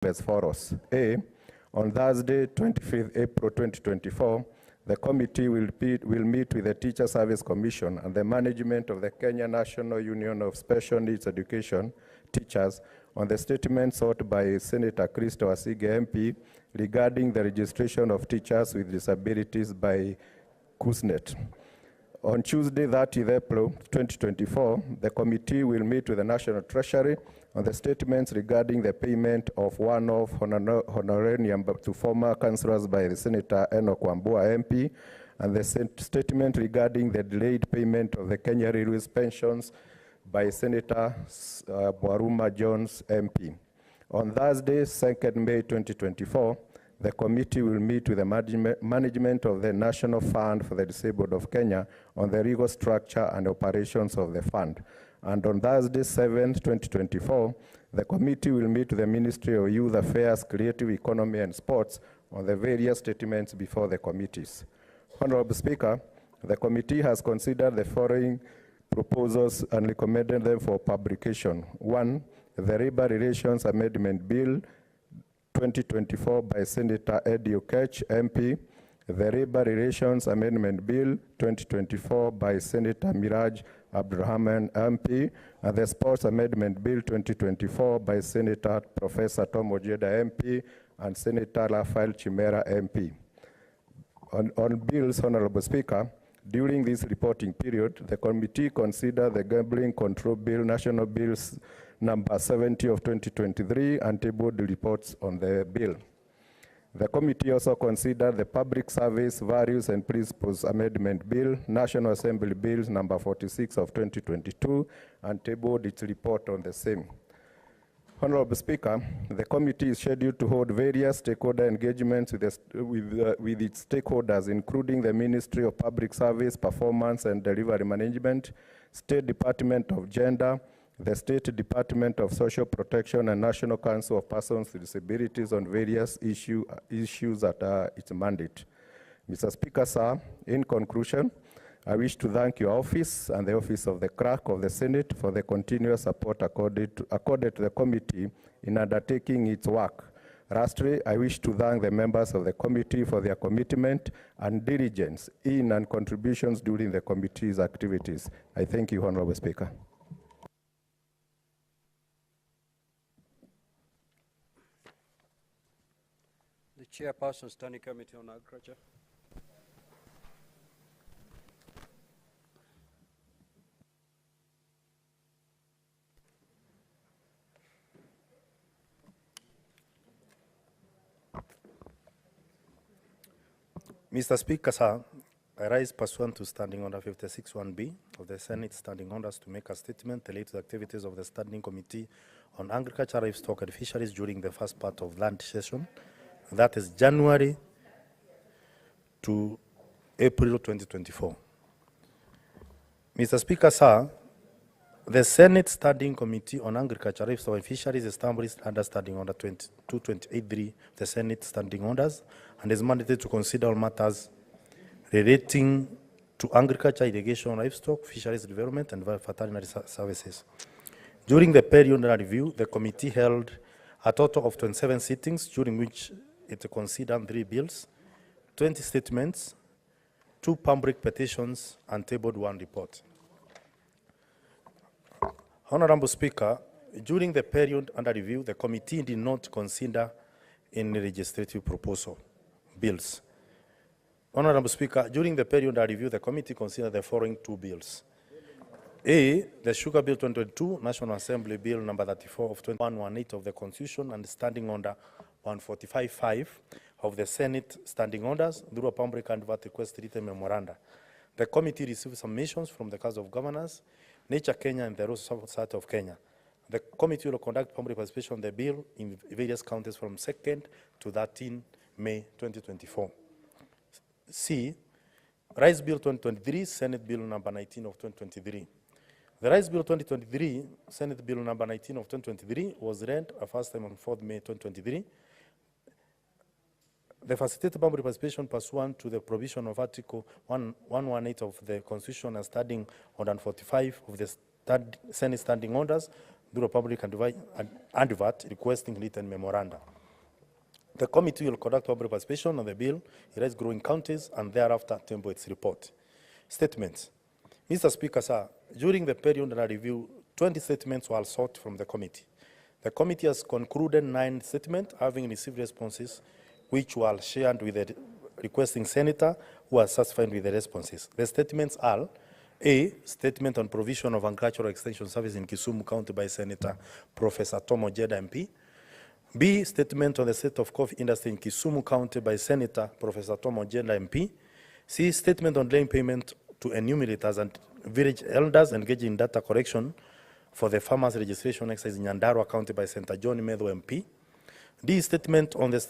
as follows. A, on Thursday, 25th April 2024, the committee will meet with the Teacher Service Commission and the management of the Kenya National Union of Special Needs Education teachers on the statement sought by Senator Christo Asige MP regarding the registration of teachers with disabilities by KUSNET. On Tuesday, 30th April 2024, the committee will meet with the National Treasury on the statements regarding the payment of one-off honorarium to former councillors by the Senator Enoch Wambua MP, and the statement regarding the delayed payment of the Kenya Railways pensions by Senator Waruma Jones MP. On Thursday, 2nd May 2024, the committee will meet with the management of the National Fund for the Disabled of Kenya on the legal structure and operations of the fund. And on Thursday, 7th, 2024, the committee will meet with the Ministry of Youth Affairs, Creative Economy and Sports on the various statements before the committees. Honorable Speaker, the committee has considered the following proposals and recommended them for publication. 1, the Labor Relations Amendment Bill 2024 by Senator Eddie Okech, MP, the Labor Relations Amendment Bill 2024 by Senator Miraj Abdurrahman, MP, and the Sports Amendment Bill 2024 by Senator Professor Tom Ojeda, MP, and Senator Raphael Chimera, MP. On bills, Honorable Speaker, during this reporting period, the committee considered the Gambling Control Bill, National Bills number 70 of 2023, and tabled reports on the bill. The committee also considered the Public Service Values and Principles Amendment Bill, National Assembly Bills number 46 of 2022, and tabled its report on the same. Honorable Speaker, the committee is scheduled to hold various stakeholder engagements with its stakeholders, including the Ministry of Public Service, Performance and Delivery Management, State Department of Gender, the State Department of Social Protection, and National Council of Persons with Disabilities on various issues at its mandate. Mr. Speaker, sir, in conclusion, I wish to thank your office and the office of the Clerk of the Senate for the continuous support accorded to the committee in undertaking its work. Lastly, I wish to thank the members of the committee for their commitment and diligence in and contributions during the committee's activities. I thank you, Honorable Speaker. The Chairperson, Standing Committee on Agriculture. Mr. Speaker, sir, I rise pursuant to Standing Order 56(1)B of the Senate Standing Orders to make a statement related to the activities of the Standing Committee on Agriculture, Livestock and Fisheries during the first part of land session, that is January to April 2024. Mr. Speaker, sir, the Senate Standing Committee on Agriculture, Livestock and Fisheries established under Standing Order 22-28(3), the Senate Standing Orders, and is mandated to consider all matters relating to agriculture, irrigation, livestock, fisheries development, and veterinary services. During the period under review, the committee held a total of 27 sittings, during which it considered 3 bills, 20 statements, 2 public petitions, and tabled 1 report. Honorable Speaker, during the period under review, the committee did not consider any legislative proposal bills. Honorable Speaker, during the period under review, the committee considered the following 2 bills. A, the Sugar Bill 2022, National Assembly Bill number 34 of 2118 of the Constitution, and Standing Order 145.5 of the Senate Standing Orders through a public and vote request written memoranda. The committee received submissions from the Council of Governors, Nature Kenya, and the Royal Society of Kenya. The committee will conduct public participation on the bill in various counties from 2nd to 13 May 2024. C, Rice Bill 2023, Senate Bill number 19 of 2023. The Rice Bill 2023, Senate Bill number 19 of 2023 was read a first time on 4th May 2023. The facilitated public participation pursuant to the provision of Article 118 of the Constitution and Standing Order 45 of the Senate Standing Orders through a public and vote requesting written memoranda. The committee will conduct public participation on the bill, erase growing counties, and thereafter table its report. Statements. Mr. Speaker, sir, during the period under review, 20 statements were sought from the committee. The committee has concluded 9 statements, having received responses, which were shared with the requesting senator who are satisfied with the responses. The statements are: A, statement on provision of agricultural extension service in Kisumu County by Senator Professor Tom Ojeda MP. B, statement on the state of coffee industry in Kisumu County by Senator Professor Tom Ojeda MP. C, statement on delaying payment to enumerators and village elders engaged in data correction for the farmers registration exercise in Nyandarua County by Senator John Medho MP. D, statement on the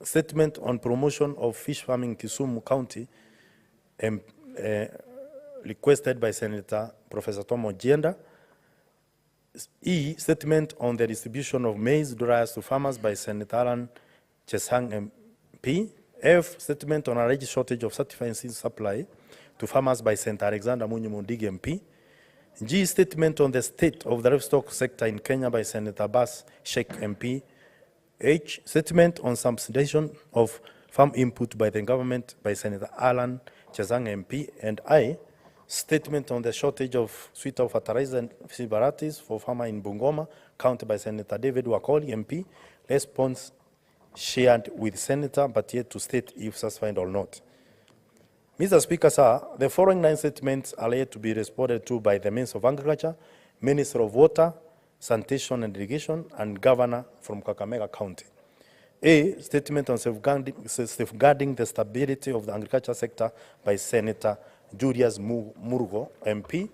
statement on promotion of fish farming in Kisumu County requested by Senator Professor Tom Ojeda. E, statement on the distribution of maize dryers to farmers by Senator Alan Chesang MP. F, statement on alleged shortage of certified seed supply to farmers by Senator Alexander Munyumundigi MP. G, statement on the state of the livestock sector in Kenya by Senator Bas Sheikh MP. H, statement on subsidization of farm input by the government by Senator Alan Chesang MP. And I, statement on the shortage of sweet fertilizer and seed varieties for farmer in Bungoma County by Senator David Wakoli MP. Response shared with Senator, but yet to state if satisfied or not. Mr. Speaker, sir, the following 9 statements are yet to be responded to by the Minister of Agriculture, Minister of Water, Sanitation and Irrigation, and Governor from Kakamega County. A, statement on safeguarding the stability of the agriculture sector by Senator Julius Murgo MP.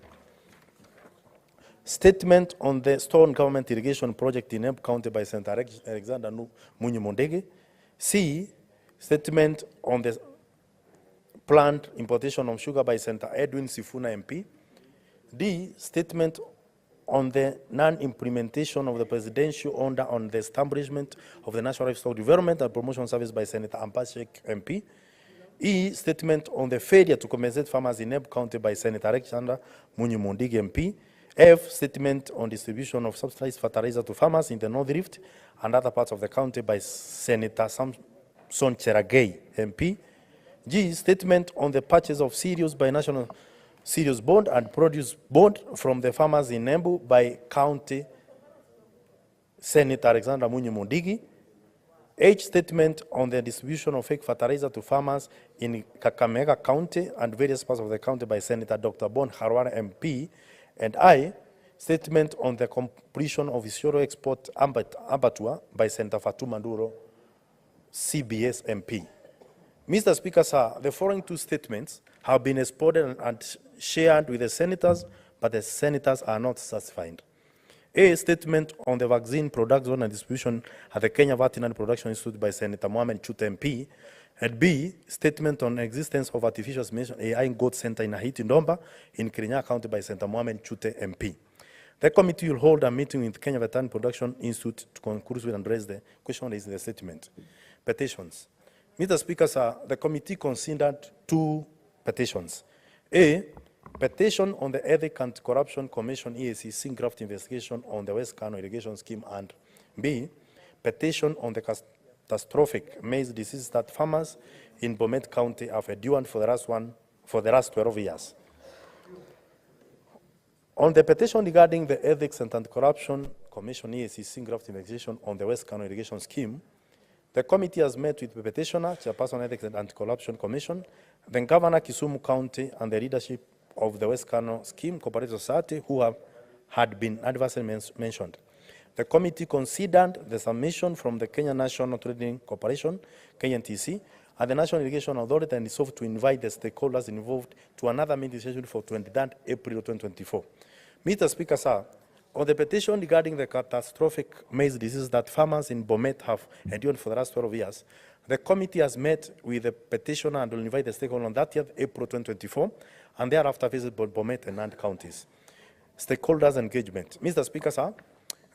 Statement on the Stone Government Irrigation Project in Embu County by Senator Alexander Munyumundigi. C, statement on the planned importation of sugar by Senator Edwin Sifuna MP. D, statement on the non-implementation of the presidential order on the establishment of the National Livestock Development and Promotion Service by Senator Abbas Sheikh MP. E, statement on the failure to compensate farmers in Embu County by Senator Alexander Munyumundigi MP. F, statement on distribution of subsidized fertilizer to farmers in the North Rift and other parts of the county by Senator Samson Cheragei MP. G, statement on the purchase of cereals by National Cereals Board and Produce Board from the farmers in Embu by County Senator Alexander Munyumundigi. H, statement on the distribution of fake fertilizer to farmers in Kakamega County and various parts of the county by Senator Dr. Bon Harwara MP. And I, statement on the completion of Isiolo Export Abattoir by Senator Fatuma Nduro, CBS MP. Mr. Speaker, sir, the following 2 statements have been exported and shared with the senators, but the senators are not satisfied. A, statement on the vaccine production and distribution at the Kenya Veterinary Production Institute by Senator Mohamed Chute MP. And B, statement on existence of artificial insemination AI goat center in Ahiti Ndomba in Kirinyaga County by Senator Mohamed Chute MP. The committee will hold a meeting with Kenya Veterinary Production Institute to conclude with and raise the question raised in the statement. Petitions. Mr. Speaker, sir, the committee considered 2 petitions. A, petition on the Ethics and Corruption Commission EAC Singraft investigation on the West Kano irrigation scheme, and B, petition on the catastrophic maize disease that farmers in Bomet County have endured for the last 12 years. On the petition regarding the Ethics and Anti-Corruption Commission EAC Singraft investigation on the West Kano irrigation scheme, the committee has met with the petitioner, Chairperson Ethics and Anti-Corruption Commission, the Governor Kisumu County, and the leadership of the West Kano Scheme Cooperative Society who had been adversely mentioned. The committee considered the submission from the Kenya National Trading Corporation, KNTC, and the National Irrigation Authority and resolved to invite the stakeholders involved to another meeting scheduled for 23rd April 2024. Mr. Speaker, sir, on the petition regarding the catastrophic maize disease that farmers in Bomet have endured for the last 12 years, the committee has met with the petitioner and will invite the stakeholders on 30th April 2024 and thereafter visit Bomet and Nandi counties. Stakeholders engagement. Mr. Speaker, sir,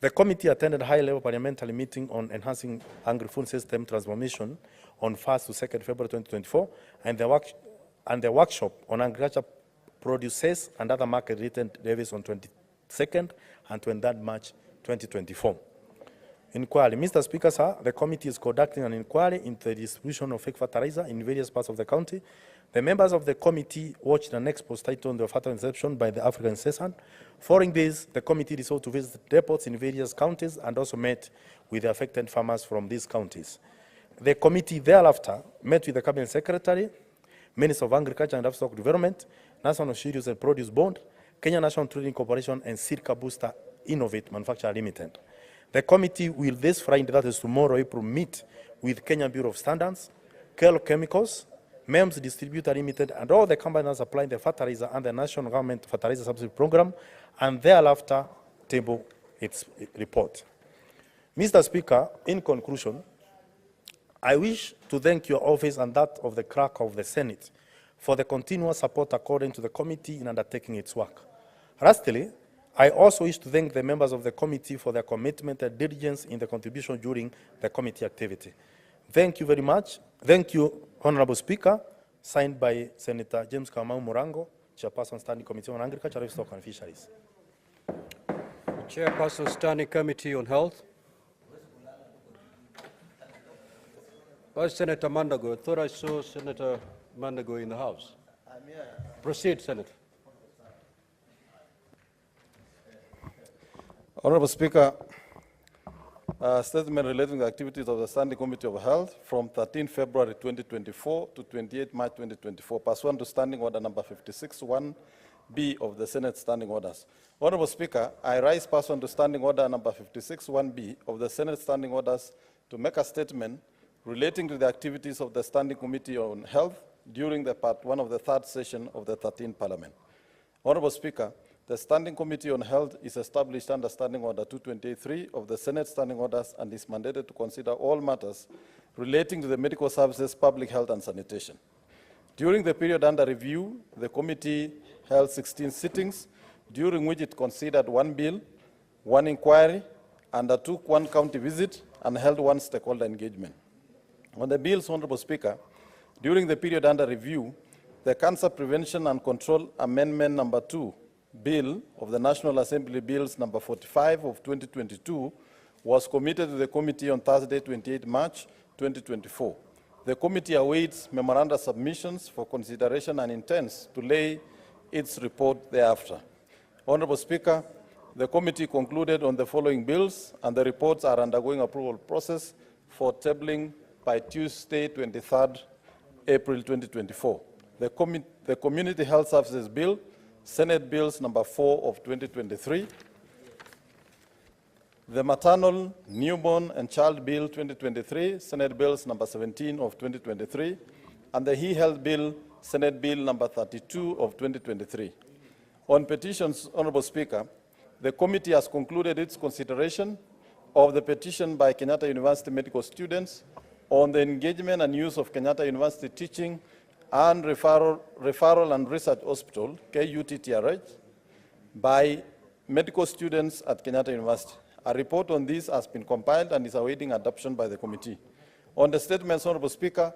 the committee attended a high-level parliamentary meeting on enhancing agri-food system transformation on 1st to 2nd February 2024 and the workshop on agriculture produces and other market-related levies on 22nd and 23rd March 2024. Inquiry. Mr. Speaker, sir, the committee is conducting an inquiry into the distribution of fake fertilizer in various parts of the county. The members of the committee watched an expo titled The Fertile Inception by the African Incessant. Following this, the committee resolved to visit depots in various counties and also met with the affected farmers from these counties. The committee thereafter met with the Cabinet Secretary, Minister of Agriculture and Livestock Development, National Cereals and Produce Board, Kenya National Trading Corporation, and Sirka Booster Innovate Manufacturer Limited. The committee will this Friday, that is tomorrow, April, meet with Kenya Bureau of Standards, Kel Chemicals, MEMS Distributor Limited, and all the companies supplying the fertilizer and the National Government Fertilizer Subsidy Program, and thereafter table its report. Mr. Speaker, in conclusion, I wish to thank your office and that of the clerk of the Senate for the continuous support according to the committee in undertaking its work. Lastly, I also wish to thank the members of the committee for their commitment and diligence in the contribution during the committee activity. Thank you very much. Thank you, Honorable Speaker. Signed by Senator James Kamau Morango, Chairperson Standing Committee on Agriculture, Livestock and Fisheries. Chairperson Standing Committee on Health. Vice Senator Mandago. I thought I saw Senator Mandago in the House. I'm here. Proceed, Senator. Honorable Speaker, statement relating to the activities of the Standing Committee of Health from 13 February 2024 to 28 March 2024, pursuant to Standing Order number 56(1)B of the Senate Standing Orders. Honorable Speaker, I rise pursuant to Standing Order number 56(1)B of the Senate Standing Orders to make a statement relating to the activities of the Standing Committee on Health during the Part 1 of the third session of the 13th Parliament. Honorable Speaker, the Standing Committee on Health is established under Standing Order 223 of the Senate Standing Orders and is mandated to consider all matters relating to the medical services, public health, and sanitation. During the period under review, the committee held 16 sittings, during which it considered 1 bill, 1 inquiry, undertook 1 county visit, and held 1 stakeholder engagement. On the bills, Honorable Speaker, during the period under review, the Cancer Prevention and Control Amendment number 2 Bill of the National Assembly Bills number 45 of 2022 was committed to the committee on Thursday, 28 March 2024. The committee awaits memoranda submissions for consideration and intends to lay its report thereafter. Honorable Speaker, the committee concluded on the following bills, and the reports are undergoing approval process for tabling by Tuesday, 23rd April 2024. The Community Health Services Bill, Senate Bills number 4 of 2023, the Maternal, Newborn and Child Bill 2023, Senate Bills number 17 of 2023, and the E-Health Bill, Senate Bill number 32 of 2023. On petitions, Honorable Speaker, the committee has concluded its consideration of the petition by Kenyatta University medical students on the engagement and use of Kenyatta University Teaching and Referral and Research Hospital, KUTTRH, by medical students at Kenyatta University. A report on this has been compiled and is awaiting adoption by the committee. On the statements, Honorable Speaker,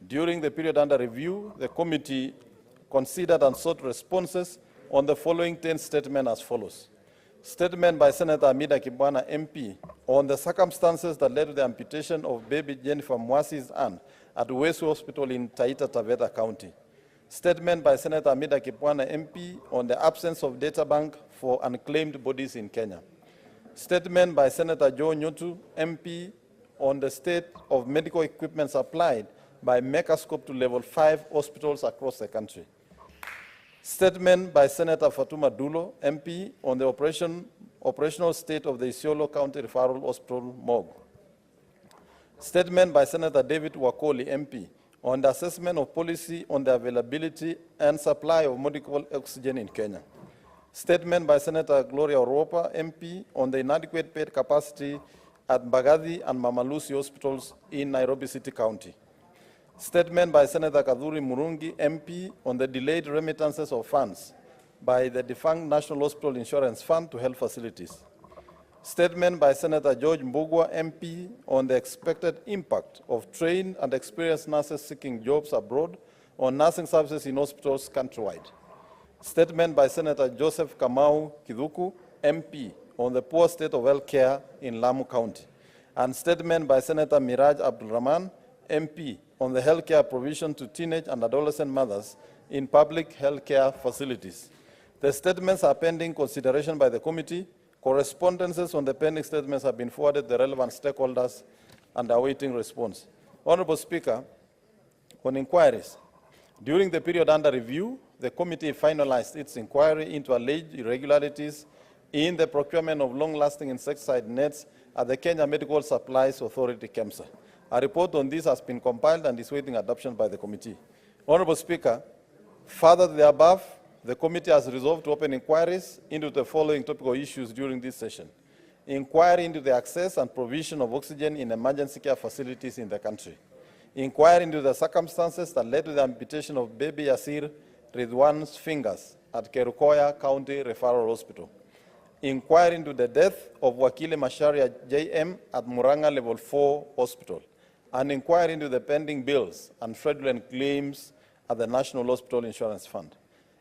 during the period under review, the committee considered and sought responses on the following 10 statements as follows. Statement by Senator Amida Kibwana, MP, on the circumstances that led to the amputation of baby Jennifer Mwasi's hand at Wesu Hospital in Taita Taveta County. Statement by Senator Amida Kibwana, MP, on the absence of data bank for unclaimed bodies in Kenya. Statement by Senator Joe Nyotu, MP, on the state of medical equipment supplied by Mecascope to level 5 hospitals across the country. Statement by Senator Fatuma Dulo, MP, on the operational state of the Isiolo County Referral Hospital morgue. Statement by Senator David Wakoli, MP, on the assessment of policy on the availability and supply of medical oxygen in Kenya. Statement by Senator Gloria Oropa, MP, on the inadequate bed capacity at Mbagathi and Mama Lucy hospitals in Nairobi City County. Statement by Senator Kadhuri Murungi, MP, on the delayed remittances of funds by the defunct National Hospital Insurance Fund to health facilities. Statement by Senator George Mbugua, MP, on the expected impact of trained and experienced nurses seeking jobs abroad on nursing services in hospitals countrywide. Statement by Senator Joseph Kamau Kiduku, MP, on the poor state of health care in Lamu County. and statement by Senator Miraj Abdulrahman, MP, on the healthcare provision to teenage and adolescent mothers in public healthcare facilities. The statements are pending consideration by the committee. Correspondences on the pending statements have been forwarded to the relevant stakeholders and are awaiting response. Honorable Speaker, on inquiries, during the period under review, the committee finalized its inquiry into alleged irregularities in the procurement of long-lasting insecticide nets at the Kenya Medical Supplies Authority, KEMSA. A report on this has been compiled and is waiting adoption by the committee. Honorable Speaker, further to the above, the committee has resolved to open inquiries into the following topical issues during this session. Inquiry into the access and provision of oxygen in emergency care facilities in the country. Inquiry into the circumstances that led to the amputation of baby Yasir Ridwan's fingers at Kerukoya County Referral Hospital. Inquiry into the death of Wakili Masharia JM at Muranga Level 4 Hospital. And inquiry into the pending bills and fraudulent claims at the National Hospital Insurance Fund.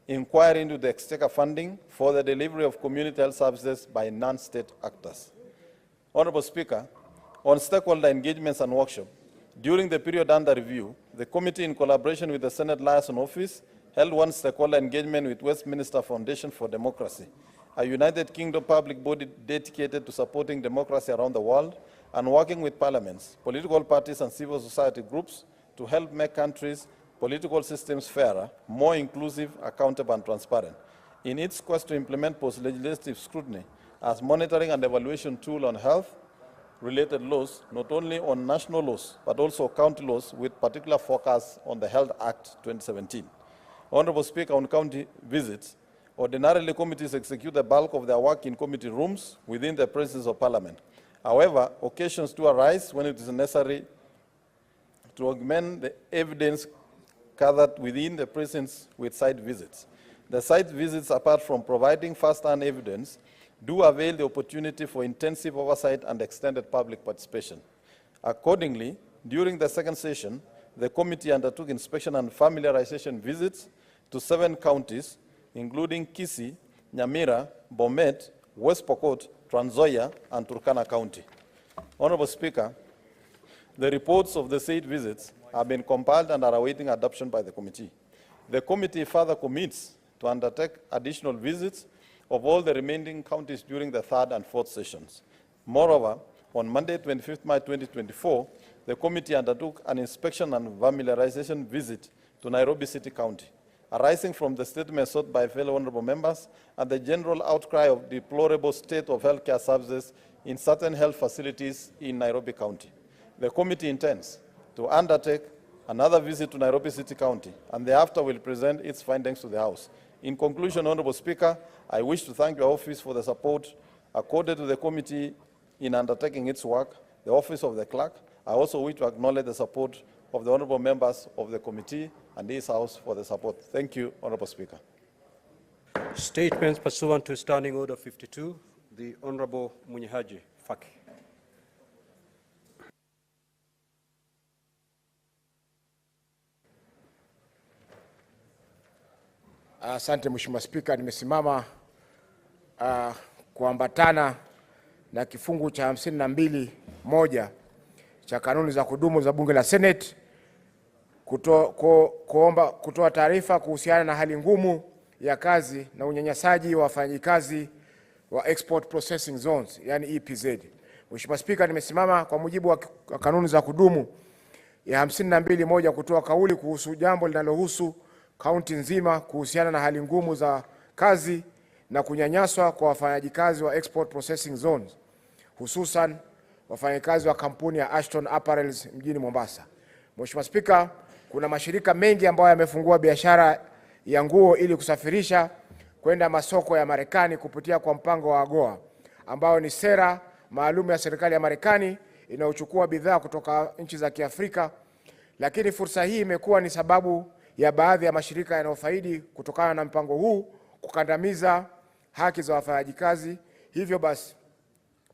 Inquiry into the exchequer funding for the delivery of community health services by non-state actors. Honorable Speaker, on stakeholder engagements and workshops, during the period under review, the committee, in collaboration with the Senate Liaison Office, held one stakeholder engagement with Westminster Foundation for Democracy, a United Kingdom public body dedicated to supporting democracy around the world and working with parliaments, political parties, and civil society groups to help make countries' political systems fairer, more inclusive, accountable, and transparent. In its quest to implement post-legislative scrutiny as monitoring and evaluation tool on health-related laws, not only on national laws, but also county laws, with particular focus on the Health Act 2017. Honorable Speaker, on county visits, ordinarily committees execute the bulk of their work in committee rooms within the presence of Parliament. However, occasions do arise when it is necessary to augment the evidence gathered within the presence with site visits. The site visits, apart from providing first-hand evidence, do avail the opportunity for intensive oversight and extended public participation. Accordingly, during the second session, the committee undertook inspection and familiarization visits to 7 counties, including Kisii, Nyamira, Bomet, West Pokot, Trans Nzoia, and Turkana County. Honorable Speaker, the reports of the said visits have been compiled and are awaiting adoption by the committee. The committee further commits to undertake additional visits of all the remaining counties during the 3rd and 4th sessions. Moreover, on Monday, 25th March 2024, the committee undertook an inspection and familiarization visit to Nairobi City County, arising from the statements sought by fellow honorable members and the general outcry of deplorable state of healthcare services in certain health facilities in Nairobi County. The committee intends to undertake another visit to Nairobi City County and thereafter will present its findings to the House. In conclusion, Honorable Speaker, I wish to thank your office for the support accorded to the committee in undertaking its work, the office of the clerk. I also wish to acknowledge the support of the honorable members of the committee and this House for the support. Thank you, Honorable Speaker. Statements pursuant to Standing Order 52, the Honorable Munyihaji Faki. Asante Mheshimiwa Spika, nimesimama kuambatana na kifungu cha 52(1) cha kanuni za kudumu za Bunge la Senate kutoa taarifa kuhusiana na hali ngumu ya kazi na unyanyasaji wa wafanyikazi wa Export Processing Zones, yani EPZ. Mheshimiwa Spika, nimesimama kwa mujibu wa kanuni za kudumu ya 52(1) kutoa kauli kuhusu jambo linalohusu kaunti nzima kuhusiana na hali ngumu za kazi na kunyanyaswa kwa wafanyakazi wa Export Processing Zones, hususan wafanyakazi wa kampuni ya Ashton Apparels mjini Mombasa. Mheshimiwa Spika, kuna mashirika mengi ambayo yamefungua biashara ya nguo ili kusafirisha kwenda masoko ya Marekani kupitia kwa mpango wa AGOA, ambao ni sera maalum ya serikali ya Marekani inayochukua bidhaa kutoka nchi za Kiafrika. Lakini fursa hii imekuwa ni sababu ya baadhi ya mashirika yanayofaidi kutokana na mpango huu kukandamiza haki za wafanyakazi, hivyo basi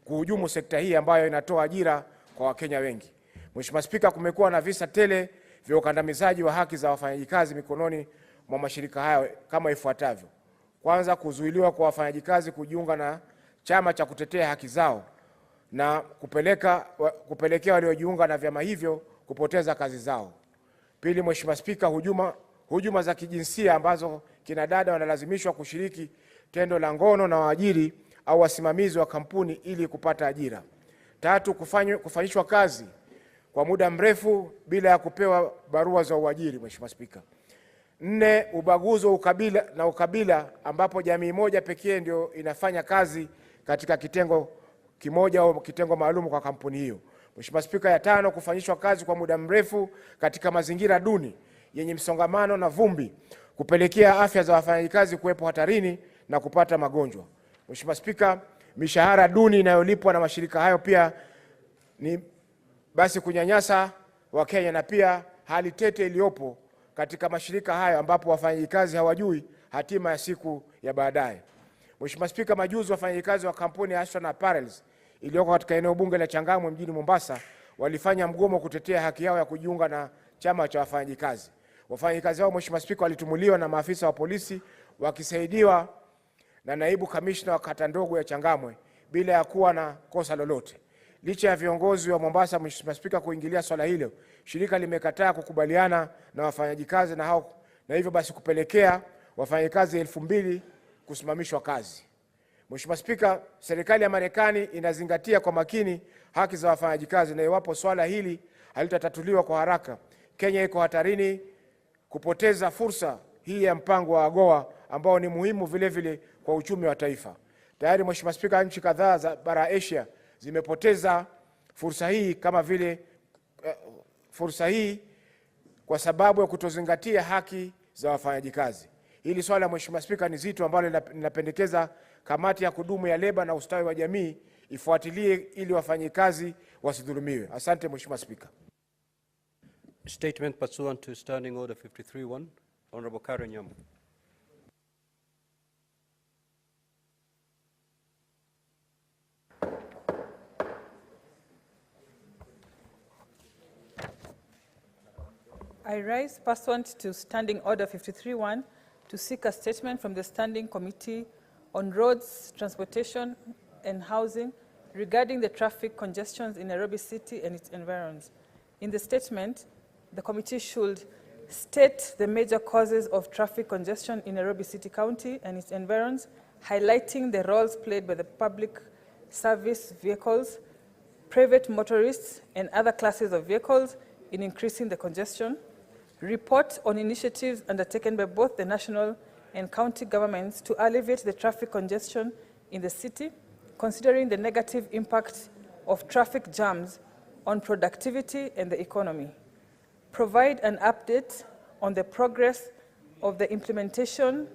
kuhujumu sekta hii ambayo inatoa ajira kwa Wakenya wengi. Mheshimiwa Spika, kumekuwa na visa tele vya ukandamizaji wa haki za wafanyakazi mikononi mwa mashirika hayo kama ifuatavyo. Kwanza, kuzuiliwa kwa wafanyakazi kujiunga na chama cha kutetea haki zao na kupelekea waliojiunga na vyama hivyo kupoteza kazi zao. Pili, Mheshimiwa Spika, hujuma za kijinsia ambazo kina dada wanalazimishwa kushiriki tendo la ngono na waajiri au wasimamizi wa kampuni ili kupata ajira. Tatu, kufanyishwa kazi kwa muda mrefu bila ya kupewa barua za uajiri, Mheshimiwa Spika. Nne, ubaguzi wa ukabila ambapo jamii moja pekee ndio inafanya kazi katika kitengo kimoja au kitengo maalum kwa kampuni hiyo. Mheshimiwa Spika, ya tano, kufanyishwa kazi kwa muda mrefu katika mazingira duni yenye msongamano na vumbi kupelekea afya za wafanyakazi kuwepo hatarini na kupata magonjwa. Mheshimiwa Spika, mishahara duni inayolipwa na mashirika hayo pia ni basi kunyanyasa Wakenya, na pia hali tete iliyopo katika mashirika hayo ambapo wafanyakazi hawajui hatima ya siku ya baadaye. Mheshimiwa Spika, majuzi wafanyakazi wa kampuni ya Ashton Apparels iliyoko katika eneo bunge la Changamwe mjini Mombasa walifanya mgomo kutetea haki yao ya kujiunga na chama cha wafanyakazi. Wafanyakazi hao, Mheshimiwa Spika, walitumuliwa na maafisa wa polisi wakisaidiwa na naibu kamishna wa kata ndogo ya Changamwe bila ya kuwa na kosa lolote. Licha ya viongozi wa Mombasa, Mheshimiwa Spika, kuingilia swala hilo, shirika limekataa kukubaliana na wafanyakazi na hivyo basi kupelekea wafanyakazi 2000 kusimamishwa kazi. Mheshimiwa Spika, serikali ya Marekani inazingatia kwa makini haki za wafanyakazi, na iwapo swala hili halitatatuliwa kwa haraka, Kenya iko hatarini kupoteza fursa hii ya mpango wa AGOA ambao ni muhimu vile vile kwa uchumi wa taifa. Tayari Mheshimiwa Spika, nchi kadhaa za bara Asia zimepoteza fursa hii kwa sababu ya kutozingatia haki za wafanyakazi. Hili swala, Mheshimiwa Spika, ni zito ambalo linapendekeza kamati ya kudumu ya leba na ustawi wa jamii ifuatilie ili wafanyakazi wasidhulumiwe. Asante Mheshimiwa Spika. Statement pursuant to Standing Order 53-1. Honorable Karen Nyambu. I rise pursuant to Standing Order 53-1 to seek a statement from the Standing Committee on Roads, Transportation and Housing regarding the traffic congestions in Nairobi City and its environs. In the statement, the committee should state the major causes of traffic congestion in Nairobi City County and its environs, highlighting the roles played by the public service vehicles, private motorists, and other classes of vehicles in increasing the congestion. Report on initiatives undertaken by both the national and county governments to alleviate the traffic congestion in the city, considering the negative impact of traffic jams on productivity and the economy. Provide an update on the progress of the implementation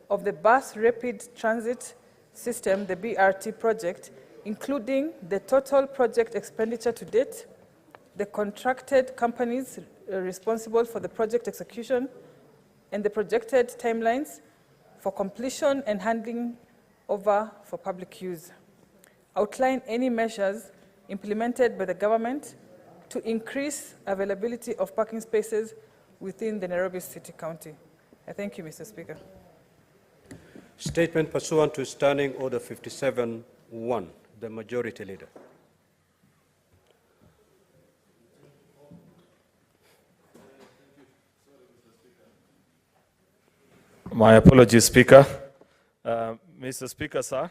of the Bus Rapid Transit System, the BRT project, including the total project expenditure to date, the contracted companies responsible for the project execution, and the projected timelines for completion and handing over for public use. Outline any measures implemented by the government to increase availability of parking spaces within the Nairobi City County. I thank you, Mr. Speaker. Statement pursuant to Standing Order 57-1. The Majority Leader. My apologies, Speaker. Mr. Speaker, sir,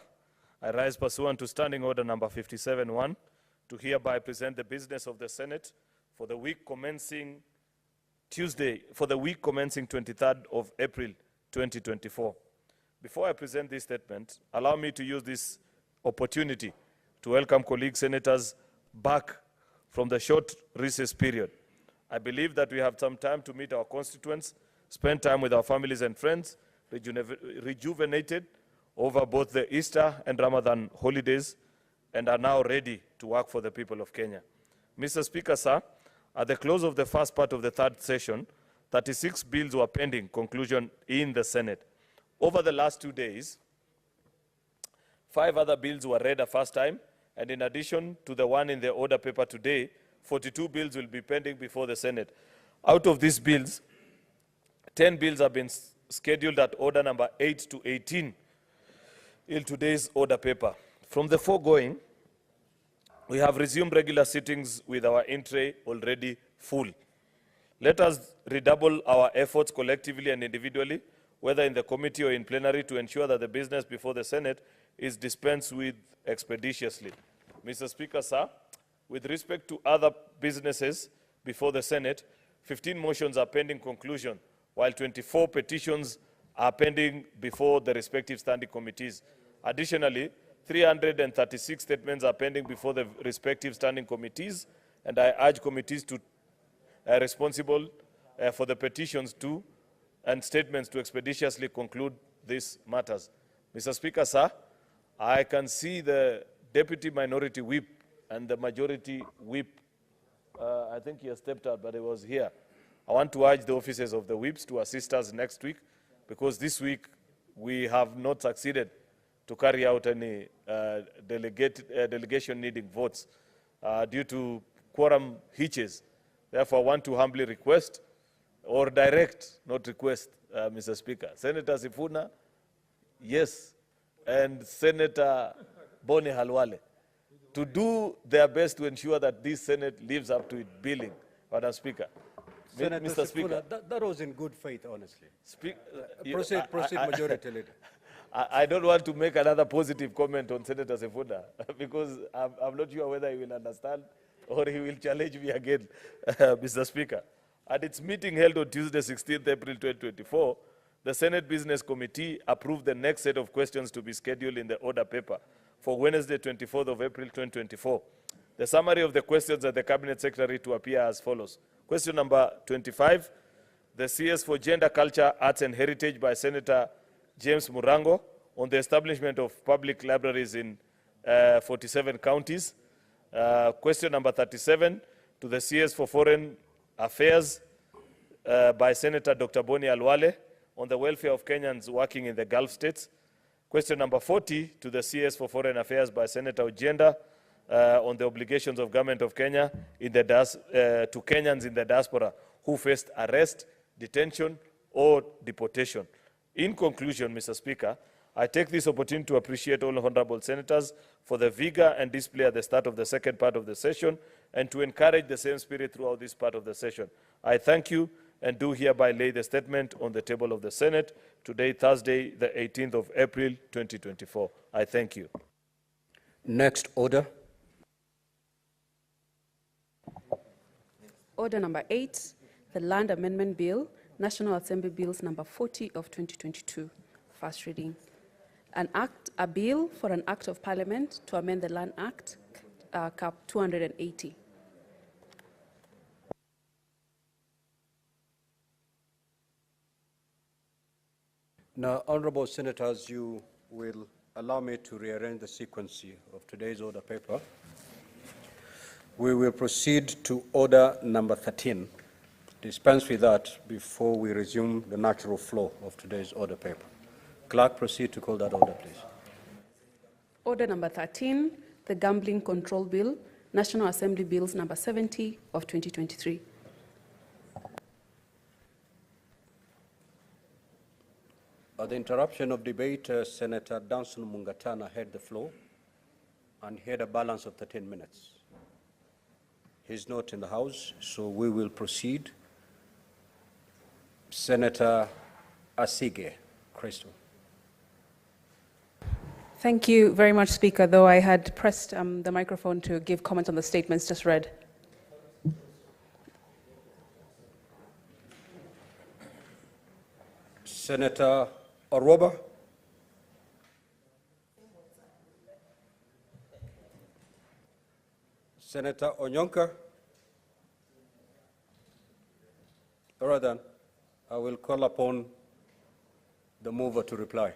I rise pursuant to Standing Order number 57-1 to hereby present the business of the Senate for the week commencing 23rd of April 2024. Before I present this statement, allow me to use this opportunity to welcome colleague senators back from the short recess period. I believe that we have some time to meet our constituents, spend time with our families and friends, rejuvenated over both the Easter and Ramadan holidays, and are now ready to work for the people of Kenya. Mr. Speaker, sir, at the close of the first part of the third session, 36 bills were pending conclusion in the Senate. Over the last 2 days, 5 other bills were read a first time, and in addition to the one in the order paper today, 42 bills will be pending before the Senate. Out of these bills, 10 bills have been scheduled at order number 8 to 18 in today's order paper. From the foregoing, We have resumed regular sittings with our in-tray already full. Let us redouble our efforts collectively and individually, whether in the committee or in plenary, to ensure that the business before the Senate is dispensed with expeditiously. Mr. Speaker, sir, with respect to other businesses before the Senate, 15 motions are pending conclusion, while 24 petitions are pending before the respective standing committees. Additionally, 336 statements are pending before the respective standing committees, and I urge committees to responsible for the petitions to and statements to expeditiously conclude these matters. Mr. Speaker, sir, I can see the Deputy Minority Whip and the Majority Whip. I think he has stepped out, but he was here. I want to urge the officers of the whips to assist us next week, because this week we have not succeeded to carry out any delegation needing votes due to quorum hitches. Therefore, I want to humbly request, or direct, not request, Mr. Speaker, Senator Sifuna, yes, and Senator Boni Halwale, to do their best to ensure that this Senate lives up to its billing, Madam Speaker. Senator Mr. Speaker. That was in good faith, honestly. Proceed, Majority Leader. I don't want to make another positive comment on Senator Sifuna because I'm not sure whether he will understand or he will challenge me again, Mr. Speaker. At its meeting held on Tuesday, 16th April 2024, the Senate Business Committee approved the next set of questions to be scheduled in the order paper for Wednesday, 24th of April 2024. The summary of the questions at the Cabinet Secretary to appear as follows. Question number 25, the CS for Gender, Culture, Arts and Heritage by Senator James Murango on the establishment of public libraries in 47 counties. Question number 37, to the CS for Foreign Affairs by Senator Dr. Boni Halwale on the welfare of Kenyans working in the Gulf states. Question number 40, to the CS for Foreign Affairs by Senator Ojenda on the obligations of government of Kenya in the to Kenyans in the diaspora who faced arrest, detention, or deportation. In conclusion, Mr. Speaker, I take this opportunity to appreciate all honorable senators for the vigor and display at the start of the second part of the session and to encourage the same spirit throughout this part of the session. I thank you and do hereby lay the statement on the table of the Senate today, Thursday, the 18th of April, 2024. I thank you. Next order. Order number 8, the Land Amendment Bill, National Assembly Bills number 40 of 2022, first reading. A bill for an act of parliament to amend the Land Act, Cap 280. Now, honorable senators, you will allow me to rearrange the sequence of today's order paper. We will proceed to order number 13. Dispense with that before we resume the natural flow of today's order paper. Clerk, proceed to call that order, please. Order number 13, the Gambling Control Bill, National Assembly Bills number 70 of 2023. At the interruption of debate, Senator Danson Mungatana had the floor and he had a balance of 13 minutes. He's not in the House, so we will proceed. Senator Asige Crystal. Thank you very much, Speaker, though I had pressed the microphone to give comment on the statements just read. Senator Oroba. Senator Onyonka. All right, then. I will call upon the mover to reply.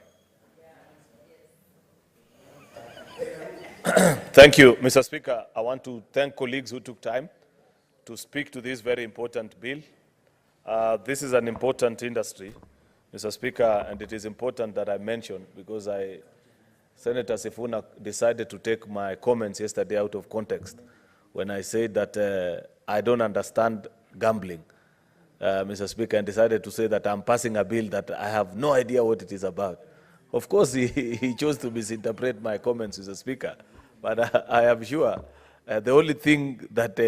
Thank you, Mr. Speaker. I want to thank colleagues who took time to speak to this very important bill. This is an important industry, Mr. Speaker, and it is important that I mention because Senator Sifuna decided to take my comments yesterday out of context when I said that I don't understand gambling, Mr. Speaker, and decided to say that I'm passing a bill that I have no idea what it is about. Of course, he chose to misinterpret my comments, Mr. Speaker, but I am sure The only thing that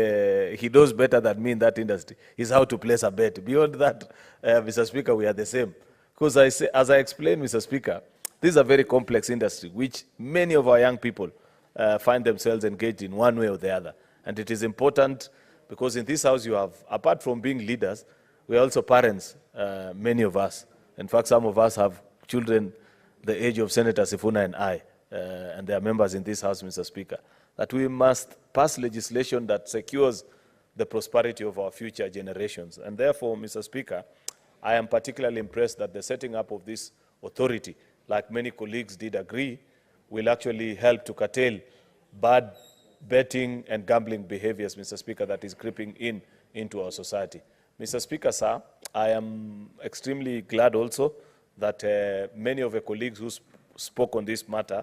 he knows better than me in that industry is how to place a bet. Beyond that, Mr. Speaker, we are the same. Because as I explained, Mr. Speaker, this is a very complex industry, which many of our young people find themselves engaged in one way or the other. And it is important because in this house you have, apart from being leaders, we are also parents, many of us. In fact, some of us have children the age of Senator Sifuna and I, and they are members in this house, Mr. Speaker, that we must pass legislation that secures the prosperity of our future generations. And therefore, Mr. Speaker, I am particularly impressed that the setting up of this authority, like many colleagues did agree, will actually help to curtail bad betting and gambling behaviors, Mr. Speaker, that is creeping into our society. Mr. Speaker, sir, I am extremely glad also that many of the colleagues who spoke on this matter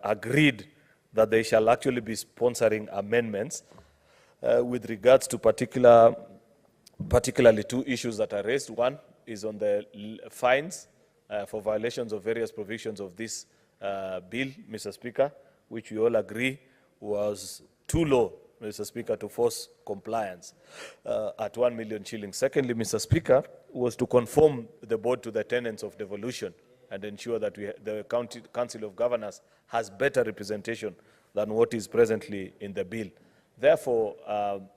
agreed that they shall actually be sponsoring amendments with regards to particularly two issues that are raised. One is on the fines for violations of various provisions of this bill, Mr. Speaker, which we all agree was too low, Mr. Speaker, to force compliance at 1 million shillings. Secondly, Mr. Speaker, was to conform the board to the tenets of devolution and ensure that the Council of Governors has better representation than what is presently in the bill. Therefore,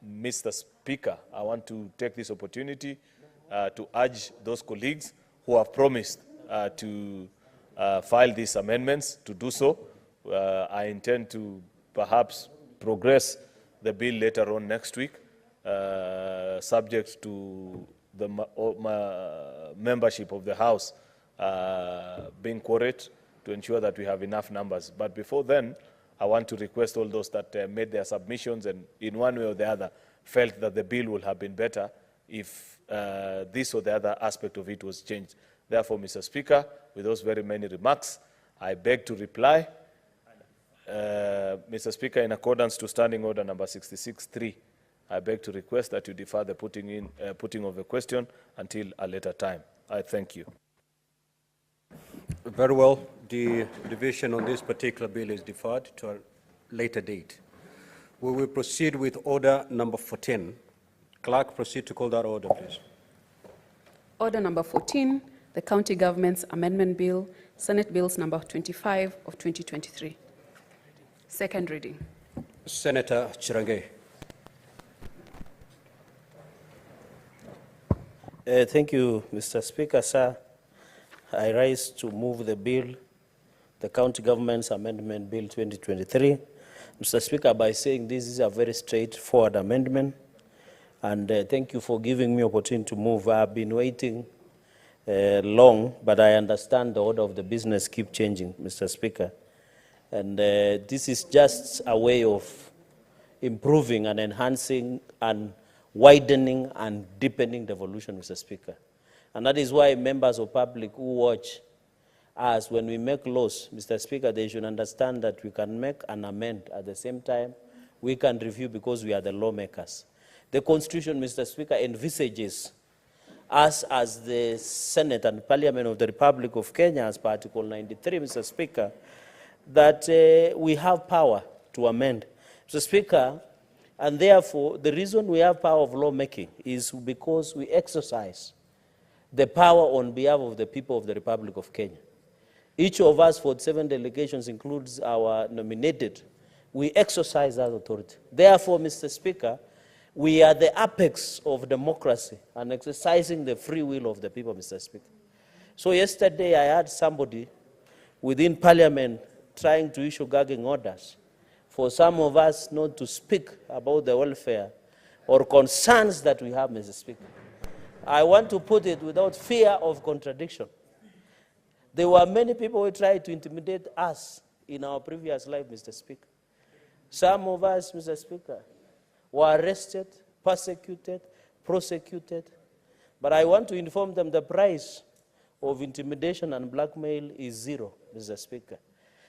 Mr. Speaker, I want to take this opportunity to urge those colleagues who have promised to file these amendments to do so. I intend to perhaps progress the bill later on next week, subject to the membership of the House being quorate to ensure that we have enough numbers. But before then, I want to request all those that made their submissions and in one way or the other felt that the bill would have been better if this or the other aspect of it was changed. Therefore, Mr. Speaker, with those very many remarks, I beg to reply, Mr. Speaker, in accordance to Standing Order number 66.3, I beg to request that you defer the putting of the question until a later time. I thank you. Very well. The division on this particular bill is deferred to a later date. We will proceed with order number 14. Clerk, proceed to call that order, please. Order number 14, the County Government's Amendment Bill, Senate Bills number 25 of 2023. Second reading. Senator Chirange. Thank you, Mr. Speaker, sir. I rise to move the bill, the County Government's Amendment Bill 2023. Mr. Speaker, by saying this is a very straightforward amendment, and thank you for giving me opportunity to move. I've been waiting long, but I understand the order of the business keep changing, Mr. Speaker. And this is just a way of improving and enhancing and widening and deepening devolution, Mr. Speaker. And that is why members of public who watch us, when we make laws, Mr. Speaker, they should understand that we can make and amend at the same time. We can review because we are the lawmakers. The Constitution, Mr. Speaker, envisages us as the Senate and Parliament of the Republic of Kenya, as per Article 93, Mr. Speaker, that we have power to amend. Mr. Speaker, and therefore, the reason we have power of lawmaking is because we exercise the power on behalf of the people of the Republic of Kenya. Each of us, 47 delegations, includes our nominated. We exercise that authority. Therefore, Mr. Speaker, we are the apex of democracy and exercising the free will of the people, Mr. Speaker. So yesterday I had somebody within Parliament trying to issue gagging orders for some of us not to speak about the welfare or concerns that we have, Mr. Speaker. I want to put it without fear of contradiction. There were many people who tried to intimidate us in our previous life, Mr. Speaker. Some of us, Mr. Speaker, were arrested, persecuted, prosecuted. But I want to inform them the price of intimidation and blackmail is zero, Mr. Speaker.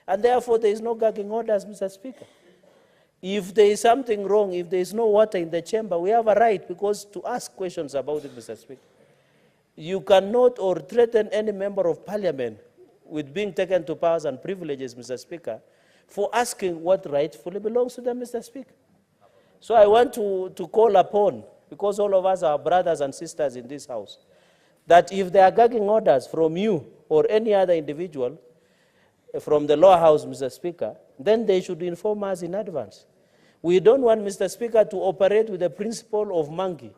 And therefore, there is no gagging orders, Mr. Speaker. If there is something wrong, if there is no water in the chamber, we have a right to ask questions about it, Mr. Speaker. You cannot or threaten any member of Parliament with being taken to powers and privileges, Mr. Speaker, for asking what rightfully belongs to them, Mr. Speaker. So I want to call upon, because all of us are brothers and sisters in this house, that if there are gagging orders from you or any other individual from the lower house, Mr. Speaker, then they should inform us in advance. We don't want, Mr. Speaker, to operate with the principle of monkey.